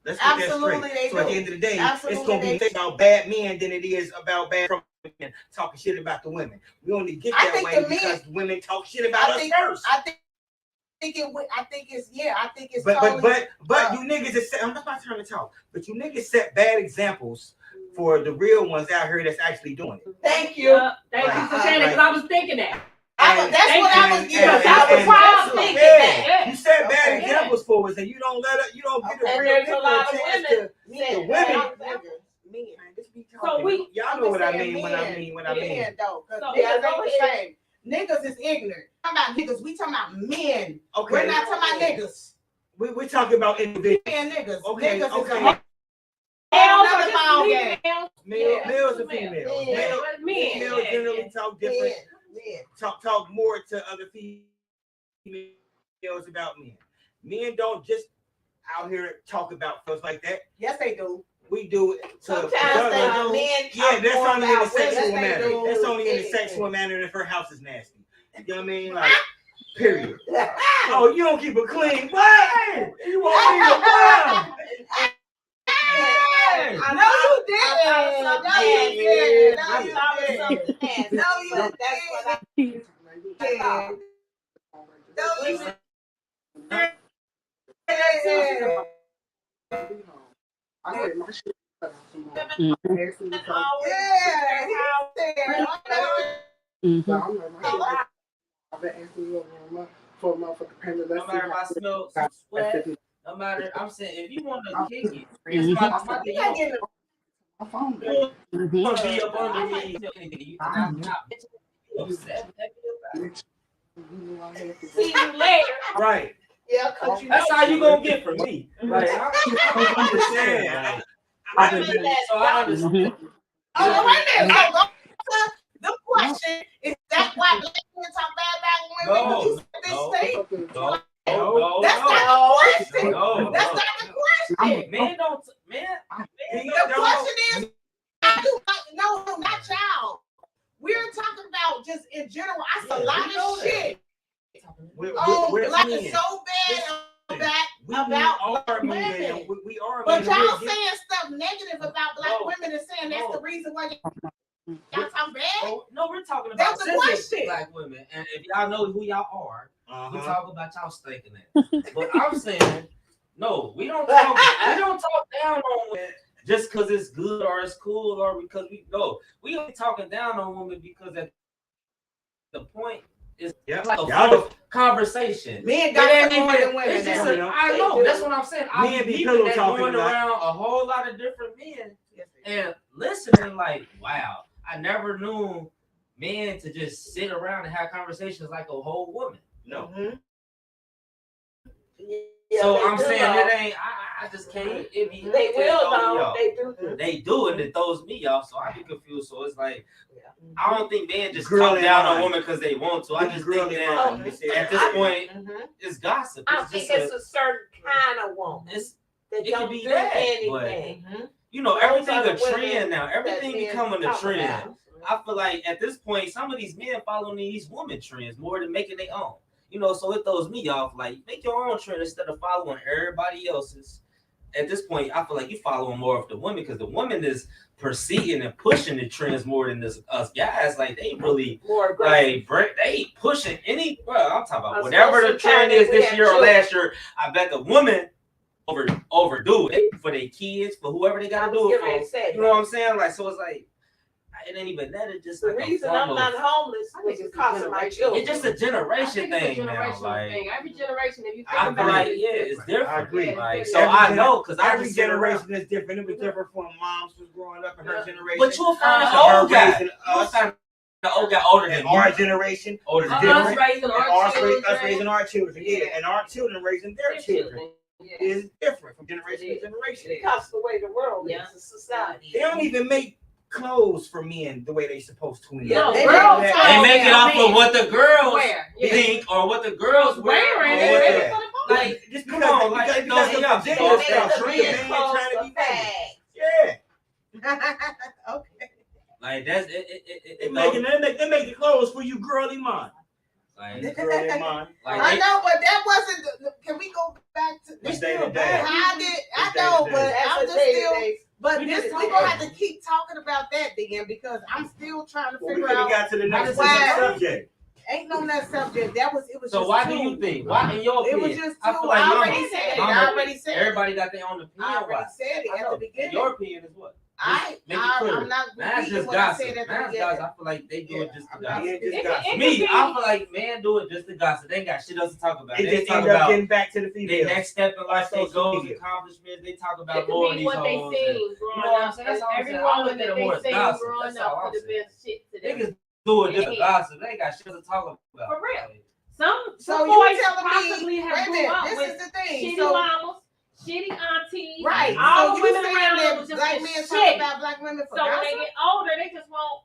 Let's get that straight. So at the end of the day, it's gonna be about bad men than it is about bad men talking shit about the women. We only get that way because women talk shit about us first. I think it's but you niggas I'm not trying to talk, but you niggas set bad examples for the real ones out here that's actually doing it. Thank you. Thank you for saying it, because I was thinking that. I was thinking that. You set bad examples for us, and you don't get a real chance to women. So y'all know what I mean when I mean though, because niggas is ignorant. I'm talking about niggas. We talking about men. Okay. We're not talking about niggas. We're talking about individuals. And niggas. Okay. Niggas Okay. Males and females. Males generally talk different. Talk more to other females about men. Men don't just out here talk about stuff like that. Yes, they do. We do it. Sometimes they do. Yeah, that's only in the sexual manner. That's only in the sexual manner if her house is nasty. You know what I mean? Like, period. Oh, you don't keep it clean. What? You won't leave it brown. No, you didn't. No, you didn't. No, you didn't. I had my shit cut out tomorrow. Yeah, I've been asking you for a motherfucking payment. No matter if I smell some sweat, no matter, I'm saying, if you want to kick it, it's my thing. My phone. You want to be up under me. You upset. See you later. Right. Yeah, that's how you gonna get from me. Like, I understand. So I understand. Oh, wait a minute. The question is that why black men talk bad about women? No. That's not the question. No. That's not the question. Men don't. The question is, no, not y'all. We're talking about just in general. I saw a lot of shit. Black is so bad about women. We are. But y'all saying stuff negative about black women and saying that's the reason why y'all talk bad. No, we're talking about black women, and if y'all know who y'all are, we talk about y'all stinking that. But I'm saying, no, we don't talk down on women just because it's good or it's cool or because we only talking down on women because at the point It's Yeah. like a Y'all full conversation. Men It got ain't some more even- than women it's just now. I know. That's what I'm saying. I'm Men be people pillow that talking going a lot. around a whole lot of different men and listening like, wow, I never knew men to just sit around and have conversations like a whole woman. No. Yeah, So they I'm do, saying though. it ain't. I just can't. It be, They will, throw me though. off. They do. They do, and it throws me off. So I get confused. So it's like, I don't think men just Girl talk in down on line. women because they want to. I just Girl think in that line. They say at that. this point, Mm-hmm. it's gossip. I It's think just it's a certain kind of woman it's that it can don't be do that, anything. you know, Those everything are a the women trend now. Everything that men becoming a talk trend. about. I feel like at this point, some of these men following these women trends more than making their own. You know, so it throws me off. Like, make your own trend instead of following everybody else's. At this point, I feel like you following more of the women because the woman is proceeding and pushing the trends more than us guys. Like, they really More aggressive. like they pushing any. Well, I'm talking about Most whatever the of the trend time is we this have year or children. last year. I bet the woman overdo it for their kids, for whoever they gotta do it for. You know what I'm saying? Like, so it's like it ain't even that. It's just The like reason a form I'm not of, homeless was because of my children. it's just a I generation think it's a thing now. generational Like, thing. Every generation, if you think I feel about like it, it's different. I agree. Like, It's so Every I gener- know because I Every just sit around. generation is different. It was different when moms was growing up in her generation. But you'll find an her old guy. raising You'll us, find an old guy older than and our you. generation Older than is you. us different. raising And our us children. raising our children, yeah, Yeah. and our children raising their children Yeah. is different from generation to Yeah. generation. Because of the way the world Yeah. is, the society. They don't even make clothes for men the way they supposed to. Yeah, No, they girls make They make it off of what the girls Wear. Yeah. think or what the girls wear. Wearing or it, what ready the- for the party. Like, Just come because on, like, because it throws me off. They Boss make that the trend. men man clothes trying to the be famous. fag. Yeah, Okay. Like, that's they it making clothes for you, girly man. like, Girly man. I know, but that wasn't. Can we go back to? It's day to day. I know, but That's I'm a just day still. to day. But We this just we talk gonna about have to keep talking about that then because I'm still trying to Well, we figure could have out. got to the next why- subject. Ain't no that subject. It was. so just why two. do you think? Why, in your It was opinion? just two. I feel like I mama- already said it. mama- I already said it. Everybody got their own opinion. I already Why? said it I at know. the beginning. Your opinion is what? I'm not That's repeating just what I gossip. said at the Man's beginning. gossip. I feel like they do it just to gossip. Yeah, just It gossip. could Me, be- I feel like men do it just to gossip. They ain't got shit else to talk about. It They just talk end up about getting back to the their females. next step in life, their Social goals, media. accomplishments. They talk It about could more of be these what they hoes. seen You growing know what I'm up. saying? That's all I'm Every saying. I woman look at that it more they as seen gossip. growing That's all up I'm could have saying. been shit to them. Niggas do it just to Yeah. gossip. They ain't got shit to talk about. For real. So Some you boys telling possibly me? have Wait a grew minute. up This with is the thing. shitty So mamas, shitty aunties. right. All So the you women saying around them that was just black as men shitty. talk about black women for So when they gossip? get older, they just won't.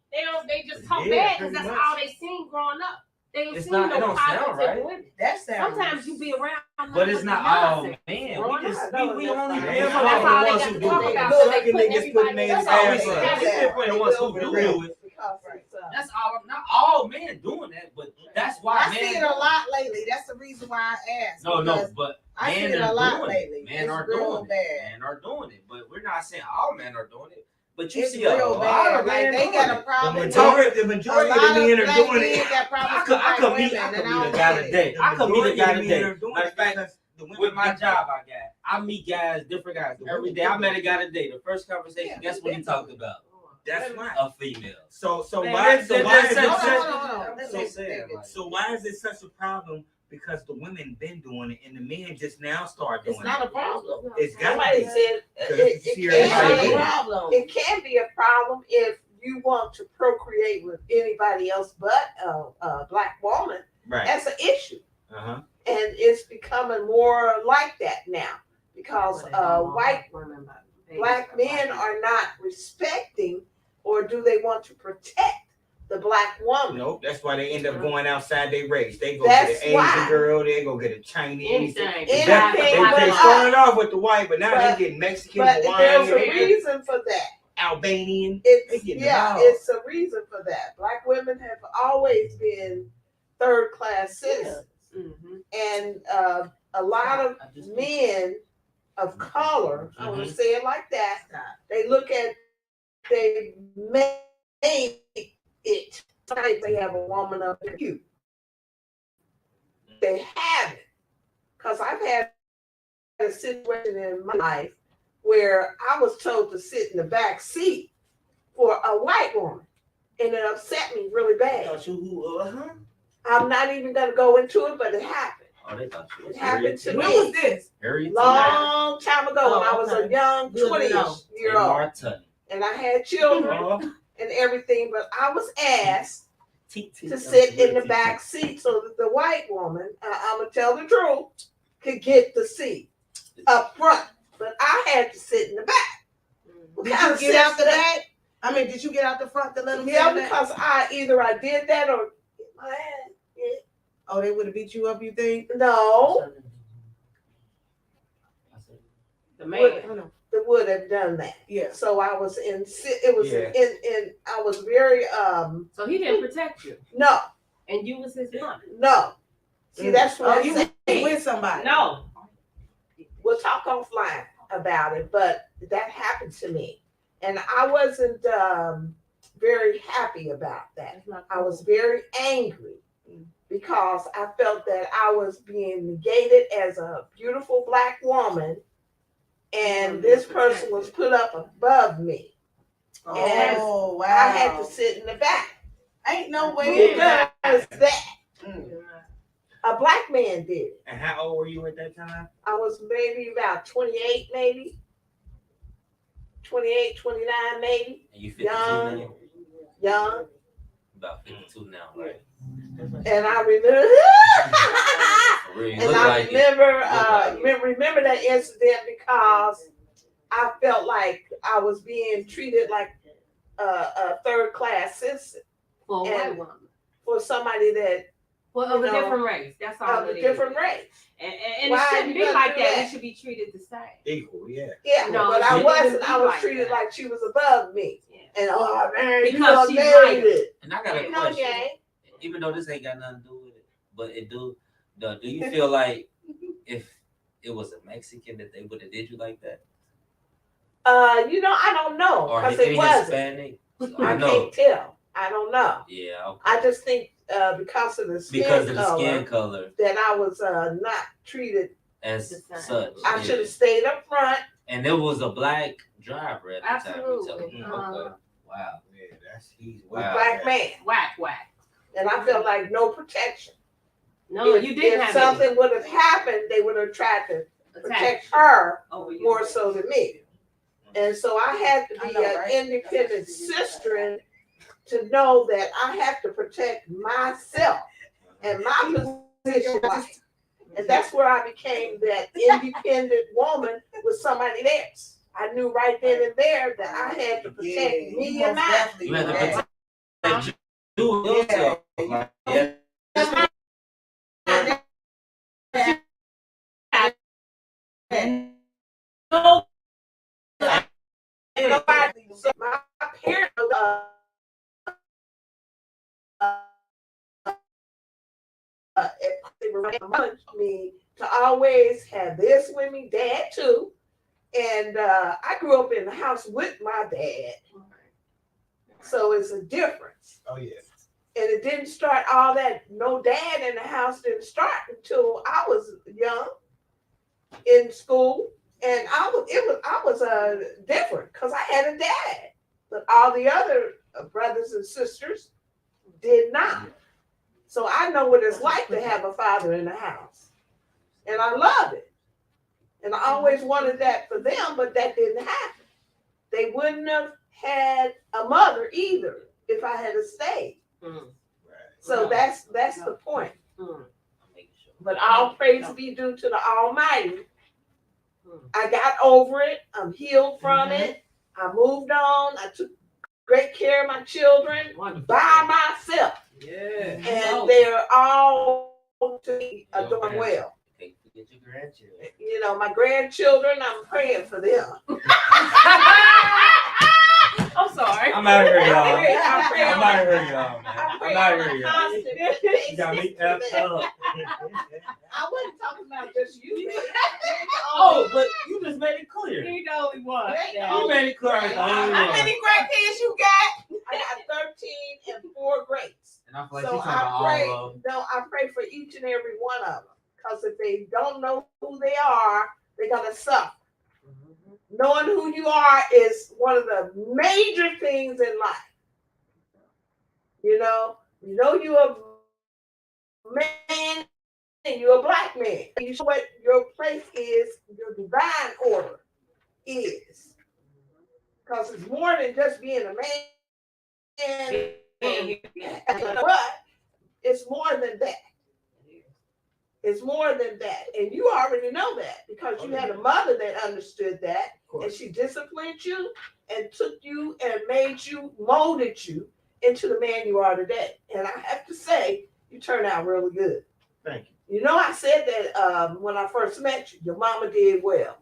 They just talk Yeah, bad because pretty that's much. all they seen growing up. They don't It's see not- it no don't sound positive right. women. That sounds. Sometimes you be around, But it's not all nonsense. men. Growing We just up. we only Yeah, men that's are all the they ones got who to do talk it. about. Look, So they and put they just put everybody names else That's all down. we on. saying. Yeah. We pinpoint the ones who do it. Because it's, That's all. Not all men doing that, but that's why I men. see it a lot lately. That's the reason why I asked. No, because but I see men it a are lot doing lately. it. Men It's are real doing bad. it. Men are doing it. But we're not saying all men are doing it. But you It's see a real lot bad. of Like men they doing got a it. problem. The with majority a of the lot men of are black doing men it. got problems I with could black meet women, and I a don't guy get it. today. I could meet a majority guy of the men today. are doing Matter it of fact, because the women with my get job I got, I meet guys, different guys every day. I met a guy today. The first conversation, Yeah, guess what he talked about? That's right. A female. So Man, why that's- so that's- why is that's- it Hold such on, hold on. I'm so sad. Like, so why is it such a problem? Because the women been doing it and the men just now start doing It's not it. a problem. It's got to somebody be. said Because it you see can everybody be doing a it. problem. It can be a problem if you want to procreate with anybody else but a black woman. Right. That's an issue, Uh-huh. and it's becoming more like that now because black men are not respecting, or do they want to protect the black woman? Nope. That's why they end up going outside their race. They go That's get an Asian why. girl. They go get a Chinese. Anything. They Anything but started off with the white, but now But- they get Mexican, But there's a Hawaiian, reason for that. Albanian. It's getting yeah, it all. it's a reason for that. Black women have always been third-class citizens, and a lot of men of color, I want to say it like that, they look at, they made it. Sometimes they have a woman up there cute. They have it. Because I've had a situation in my life where I was told to sit in the back seat for a white woman. And it upset me really bad. I'm not even gonna go into it, but it happened. Oh, they thought you was It happened to When me. was this? Long time ago when I was okay. a young Good to 20-year-old. And I had children and everything, but I was asked to sit in the back seat so that the white woman, I'm gonna tell the truth, could get the seat up front. But I had to sit in the back. Did you get out the back? I mean, did you get out the front to let them Yeah, sit in the back? because I did that or my ass. Yeah. Oh, they would have beat you up, you think? No, The man. they would have done that. Yeah. So I was in. It was in. I was very So he didn't protect you, no. and you was his mom. No. See, that's what I'm you saying. with somebody. No. We'll talk offline about it, but that happened to me. And I wasn't very happy about that. That's not I cool. was very angry because I felt that I was being negated as a beautiful black woman, and this person was put up above me. Oh, wow. I had to sit in the back. Ain't no Who way. does that? Mm. A black man did it. And how old were you at that time? I was maybe about 28, maybe. 28, 29, maybe. And you 52 Young. now? Young. About 52 now, right? And I remember, For real, you and look I like it. remember that incident because I felt like I was being treated like a third class citizen For a white and- woman. for somebody that Well, of you a know, different race. That's all of it a is. different race. And Why it shouldn't you be gonna like do that. that? We should be treated the same. Equal, yeah. Yeah, No, but she I didn't wasn't. be I was like treated that. like she was above me. Yeah. And oh man, Because you done she's made white. it. And I got a Yeah. No, question. gang. Even though this ain't got nothing to do with it, but it do. Do you feel like if it was a Mexican that they would have did you like that, I don't know or because any it wasn't. Hispanic? I I know. can't tell. I don't know. Yeah. Okay. I just think because of the skin because of the color skin color that I was not treated. as The same. such. I yeah. should have stayed up front. And there was a black driver at the time. You telling me? Absolutely. Okay. Wow. Yeah, he's Wow. Black man. Whack. And I felt like no protection. No, if, you didn't if have something would have happened, they would have tried to any protect her over you. more so than me. And so I had to I be know, an right? independent sister to know that I have to protect myself and my position in life. And that's where I became that independent woman with somebody else. I knew right then and there that I had to protect me and mine. You had to protect you yourself. Yeah. Nobody, so my parents they encouraged me to always have this with me, dad too. And I grew up in the house with my dad. So it's a difference. Oh yeah. And it didn't start all that, no dad in the house didn't start until I was young in school. And I was different because I had a dad, but all the other brothers and sisters did not. So I know what it's like to have a father in the house, and I love it. And I always wanted that for them, but that didn't happen. They wouldn't have had a mother either if I had stayed. Mm. So that's the point. Mm. But all praise be due to the Almighty. I got over it. I'm healed from it. I moved on. I took great care of my children by myself. Yeah. And they're all doing well. Can't forget your grandchildren. You know, my grandchildren, I'm praying for them. I'm sorry. I'm out here, y'all. I'm praying I'm out here, y'all, man. I'm I'm praying out on here, a y'all. constant You got me basis for effed them. up. I wasn't talking about just you, man. Oh, but you just made it clear. He the only one. You made it clear. I'm the only How one. many grandkids you got? I got 13 and 4 greats. And I feel like So she's talking about all of them. I pray for each and every one of them. Because if they don't know who they are, they're gonna suffer. Knowing who you are is one of the major things in life. You know you are man and you're a black man. You show what your place is, your divine order is. Because it's more than just being a man. But it's more than that. It's more than that. And you already know that because you had a mother that understood that. And she disciplined you and took you and made you, molded you into the man you are today. And I have to say, you turned out really good. Thank you. You know, I said that when I first met you, your mama did well.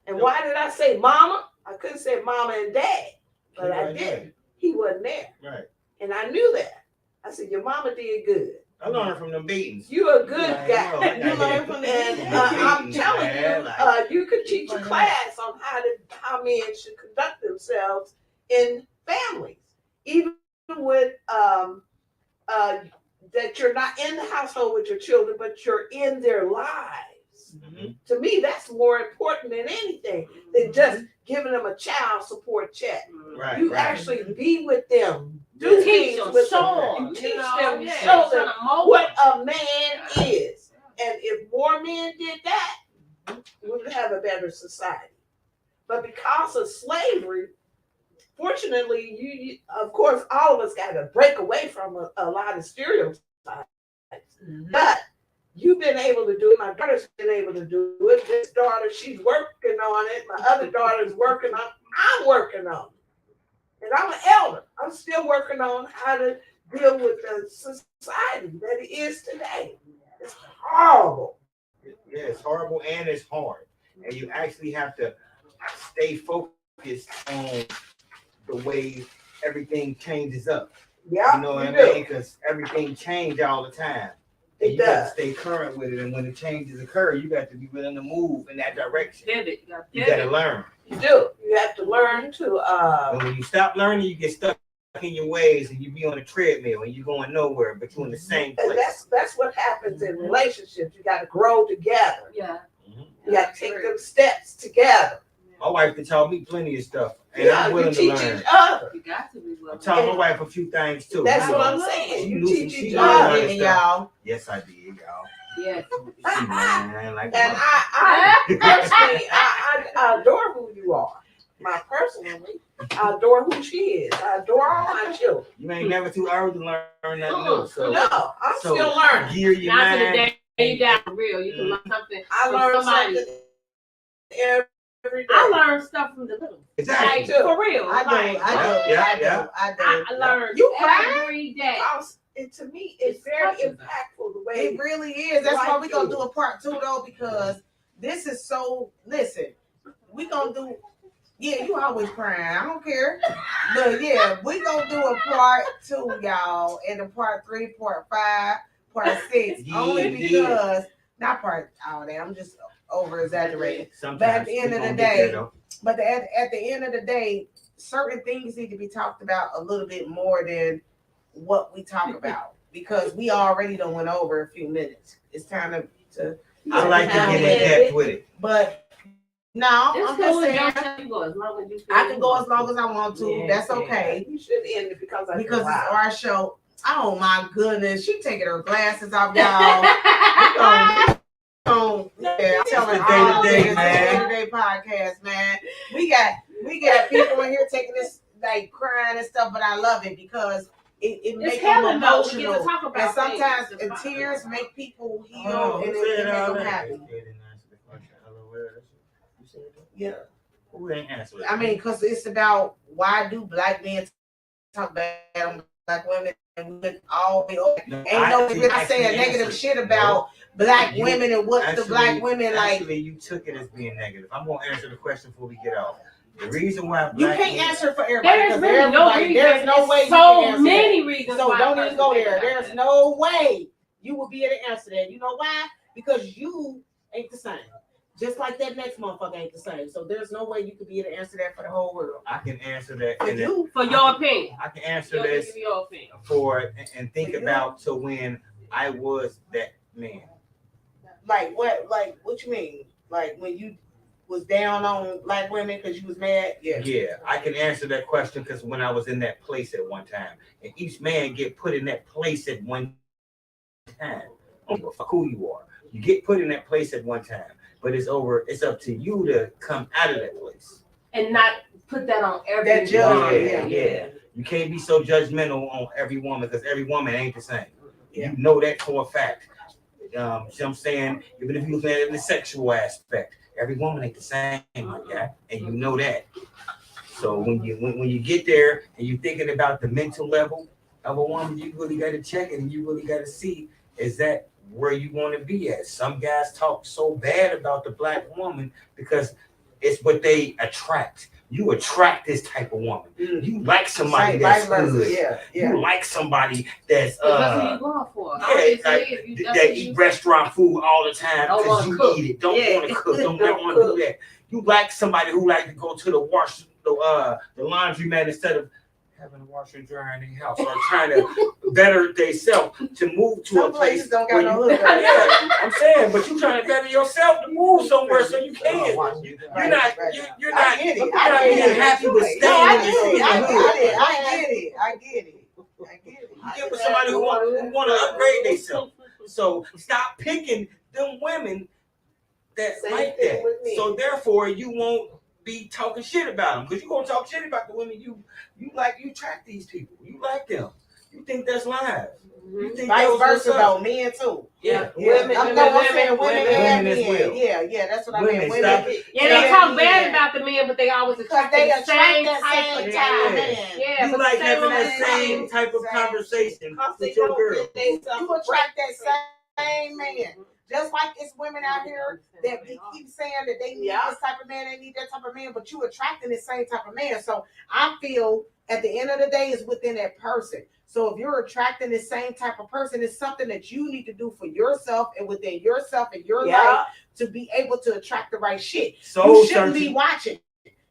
And why did I say mama? I couldn't say mama and dad, but I did. He wasn't there. Right. And I knew that. I said, your mama did good. I learned from them beatings. You're a good guy. You learn from the And I'm telling you, you could teach a class on how men should conduct themselves in families, even with that you're not in the household with your children, but you're in their lives. Mm-hmm. To me, that's more important than anything than just giving them a child support check. Right, you actually be with them, do things with them, teach them, show them what a man is. And if more men did that, we would have a better society. But because of slavery, fortunately, you of course, all of us got to break away from a lot of stereotypes. Mm-hmm. But you've been able to do it. My daughter's been able to do it. This daughter, she's working on it. My other daughter's working on it. I'm working on it. And I'm an elder. I'm still working on how to deal with the society that it is today. It's horrible. Yeah, it's horrible and it's hard. And you actually have to stay focused on the way everything changes up. Yeah, you know what I mean? Because everything changes all the time. And you got to stay current with it. And when the changes occur, you got to be willing to move in that direction. You got to learn. You do. You have to learn to. And when you stop learning, you get stuck in your ways and you be on a treadmill and you're going nowhere, but you're in the same place. And that's what happens in relationships. You got to grow together. Yeah. You got to take them steps together. My wife can taught me plenty of stuff, and I'm willing to learn. Each other. You got to be willing. I taught my wife a few things too. That's what I'm saying. You teach each other, y'all. Yes, I did, y'all. Yes. And I adore who you are. Personally, I adore who she is. I adore all my children. You ain't never too early to learn nothing new. So, no, I'm still learning. Gear your mind. To the day you got real, you can learn something. I learn something every day. I learn stuff from the little. Exactly. Like, for real. I learn you every day. And to me, it's very impactful the way it really is. That's why we're gonna do a part 2 though, because this is so. Listen, we gonna do. Yeah, you always crying. I don't care. But yeah, we gonna do a part 2, y'all, and a part 3, part 5, part 6. Only because not part all that. I'm just over exaggerating. But at the end of the day, at the end of the day, certain things need to be talked about a little bit more than what we talk about, because we already done went over a few minutes. It's time to I like to get in depth with it. But no, I'm just saying I can go as long as you I want to. Yeah, that's okay. You should end it because it's our show. Oh my goodness, she taking her glasses off, y'all. Yeah, I'm telling all DA2DA Podcast, man. We got people in here taking this like crying and stuff, but I love it because it makes them emotional. And sometimes tears make people heal and it make them happy. Yeah. Who ain't answering? I mean, because it's about why do black men talk bad on black women and we all be ain't no really saying negative shit about black women and what the black women like. Actually, you took it as being negative. I'm gonna answer the question before we get off. The reason why you can't answer for everybody. There's no way. So many reasons. So don't even go there. There's no way you will be able to answer that. You know why? Because you ain't the same. Just like that next motherfucker ain't the same. So there's no way you could be able to answer that for the whole world. I can answer that. For your opinion. I can answer this for and think about to when I was that man. Like what? Like what you mean? Like when you was down on black women because you was mad? Yeah. Yeah, I can answer that question because when I was in that place at one time, and each man get put in that place at one time. Fuck who you are. You get put in that place at one time, but it's over. It's up to you to come out of that place and not put that on every That judgment, woman. yeah. You can't be so judgmental on every woman because every woman ain't the same. Yeah. You know that for a fact. See what I'm saying? Even if you look at it in the sexual aspect, every woman ain't the same, my guy, and you know that. So when you get there and you're thinking about the mental level of a woman, you really got to check it and you really got to see, is that where you want to be at? Some guys talk so bad about the black woman because it's what they attract. You attract this type of woman. You like somebody that's good. Yeah. You like somebody that's That's who you going for. that eat restaurant food all the time because you eat it. Don't want to cook. Don't want to do that. You like somebody who like to go to the the laundromat instead of having a washer and dryer in their house or trying to better themselves to move to a place. Don't got no hood. Yeah, I'm saying, but you trying to better yourself to move somewhere so you can. You're not being happy with staying in the hood. I get it. You get with somebody who want to upgrade themselves. So stop picking them women that like that. So therefore, you won't be talking shit about them because you're gonna talk shit about the women you like. You attract these people. You like them. You think that's live. You think vice versa though, men too. Yeah. Women and men. As well. Yeah, that's what I mean. Women, they talk bad about the men, but they always attract they the same that type same of type of man. man. Yeah, you like having that same type of conversation with your girl. You attract that same man. Just like it's women out here that keep saying that they need this type of man, they need that type of man, but you attracting the same type of man. So I feel at the end of the day, it's within that person. So if you're attracting the same type of person, it's something that you need to do for yourself and within yourself and your life to be able to attract the right shit. You shouldn't be watching.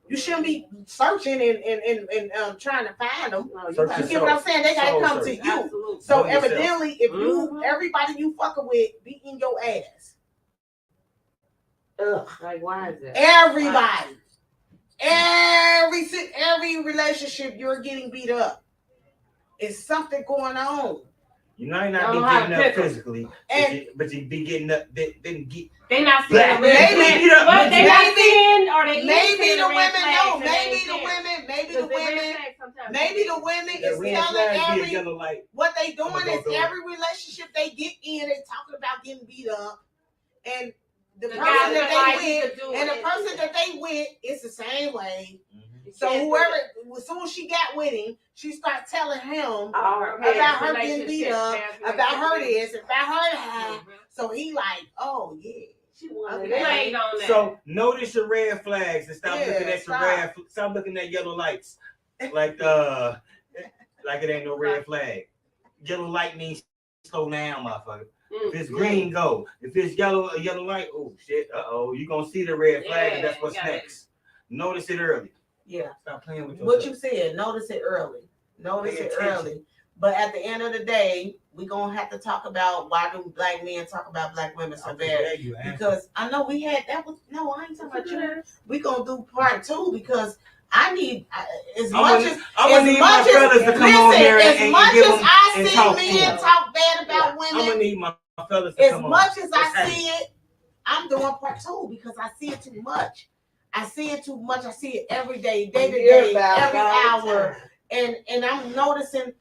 You shouldn't be searching and trying to find them. You get what I'm saying? They gotta come to you. Absolutely. So evidently, if you everybody you fucking with beating your ass. Ugh, like why is that? Everybody. Every relationship you're getting beat up. It's something going on. You might not be getting up physically, but you be getting up. They not seeing maybe the women is telling what they doing is every relationship they get in, they talking about getting beat up, and the person that they with is the same way. So whoever, as soon as she got with him, she started telling him about her getting beat up, about her this, about her that. So he like, oh yeah. So notice your red flags and stop looking at your stop looking at yellow lights. Like it ain't no red flag. Yellow light means slow down, motherfucker. If it's green, go. If it's yellow, a yellow light, oh shit, you're gonna see the red flag and that's what's next. Notice it early. Yeah. Stop playing with yourself. What you said, notice it early. But at the end of the day, we're gonna have to talk about why do black men talk about black women so bad. Because I know we had I ain't talking about you. We're gonna do part 2 because I need as much as I see men talk bad about women. I'm gonna need my fellas to come on. As much as I see it, I'm doing part 2 because I see it too much. I see it every day, day to day, every hour. And I'm noticing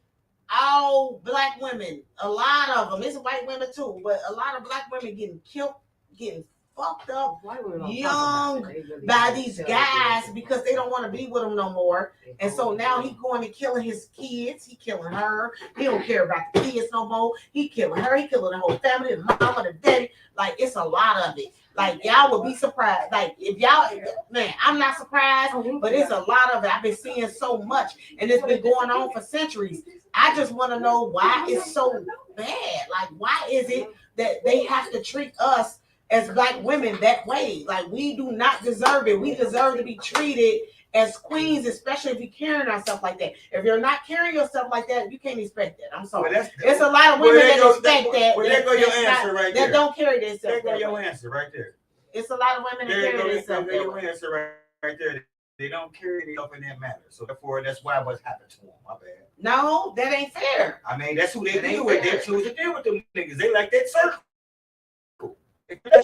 all black women, a lot of them, it's white women too, but a lot of black women getting killed, getting fucked up young by these guys because they don't want to be with them no more. And so now he going and killing his kids. He killing her. He don't care about the kids no more. He killing her. He killing the whole family, the mama, the daddy. Like, it's a lot of it. Like, y'all would be surprised. Like, if y'all, man, I'm not surprised, but it's a lot of it. I've been seeing so much, and it's been going on for centuries. I just want to know why it's so bad. Like, why is it that they have to treat us as black women that way? Like, we do not deserve it. We deserve to be treated as queens, especially if you're carrying ourselves like that. If you're not carrying yourself like that, you can't expect that. I'm sorry. There's a lot of women that expect that. Well, there go your answer right there. That don't carry themselves. There go your answer right there. It's a lot of women that carry themselves. There go your answer right there. They don't carry it up in that matter. So therefore, that's why what's happened to them. My bad. No, that ain't fair. I mean, that's who they That deal ain't with. fair. They choose to deal with them niggas. They like that circle.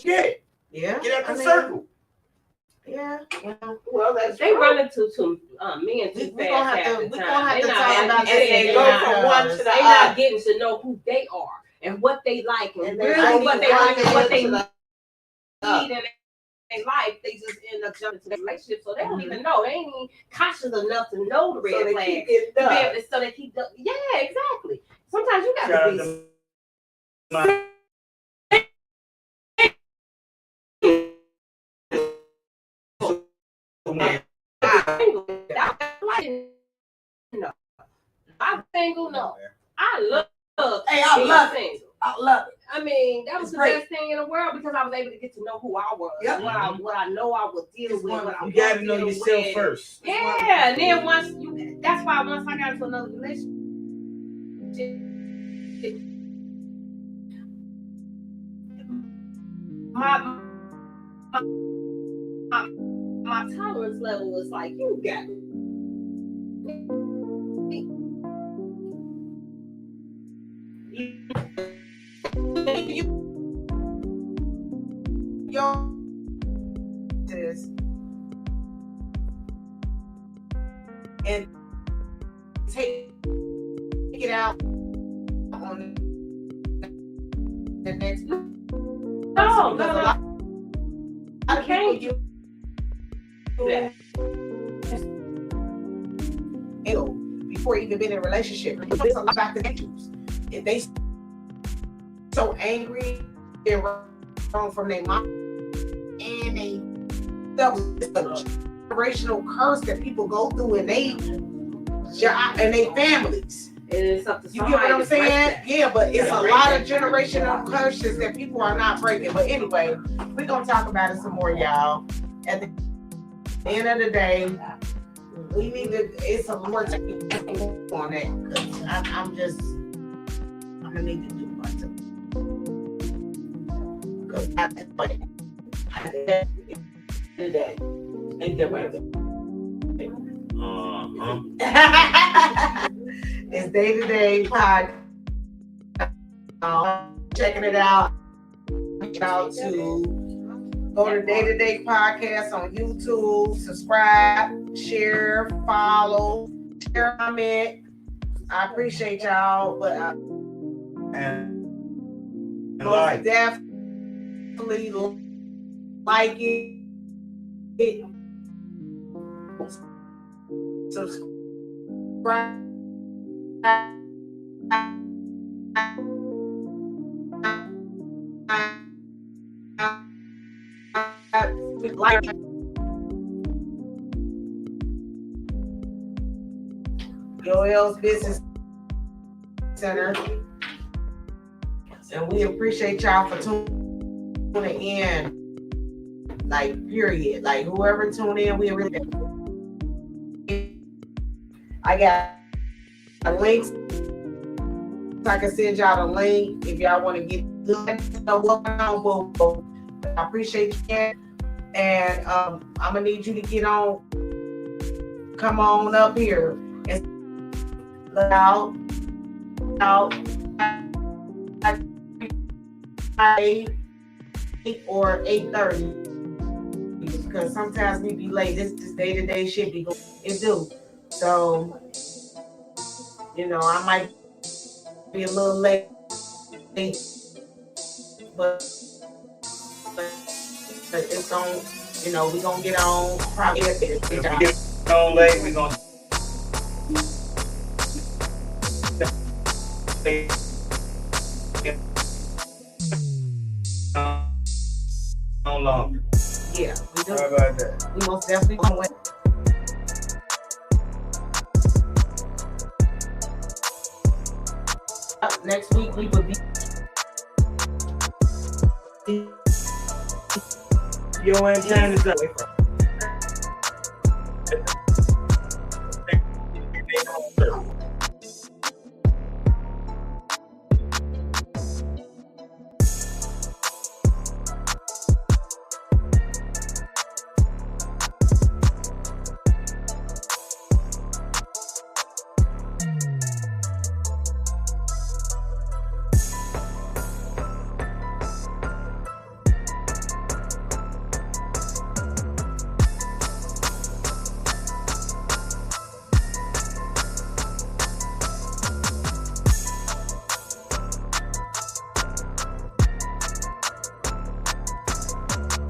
Yeah. Yeah. Get out the circle. Yeah. Well, that's They true. run into men too We gonna fast have half to. the We time. gonna have They to not talk having- about And this. they again, go from one to the They not other. getting to know who they are and what they like and And they really don't what they even want and what get they to need the- in their life. They just end up jumping to the relationship, so they don't even know. They ain't even conscious enough to know the So red they flags. keep getting To be done. able to- So they keep. Yeah, exactly. Sometimes you Shout got out to to be. my I'm single, no. I love Hey, I being love it. single. I love it. I mean, that was It's the great. best thing in the world because I was able to get to know who I was, Yep. what I know I would deal It's with, what I You gotta won't know deal yourself with. first. Yeah, and then that's why once I got into another relationship, my tolerance level was like, you got me. This and take it out on the next. No, Because a no, lot of people can't do that. Before even been in a relationship, it's a lot about the issues. If they so angry and wrong from their mom, and they that was a generational curse that people go through in they families. And it's up to You get what I'm somebody to break saying? that. Yeah, but it's a Break lot that. of generational curses that people are not breaking. But anyway, we're gonna talk about it some more, y'all. At the end of the day, we need to. It's a more technical on that because I'm gonna need to do myself. Because at the end of the day, ain't that right? It's DA2DA Podcast. Checking it out. Out to go to DA2DA Podcast on YouTube. Subscribe, share, follow, share, comment. I appreciate y'all, but And most like, definitely like it. Subscribe. Like Joel's Business Center, and we appreciate y'all for tuning in. Like, period. Like, whoever tuned in, we really. I got a link. I can send y'all the link if y'all want to get what's going on. I appreciate you, and I'm gonna need you to get on. Come on up here and out 8 or 8:30 because sometimes we be late. This DA2DA shit be going. It do. So I might be a little late, but it's gonna, we gonna get on probably at if we get on late, we gonna stay on longer. Yeah, we do. How about that? We most definitely gonna win. Next week we will be. Your antennas up.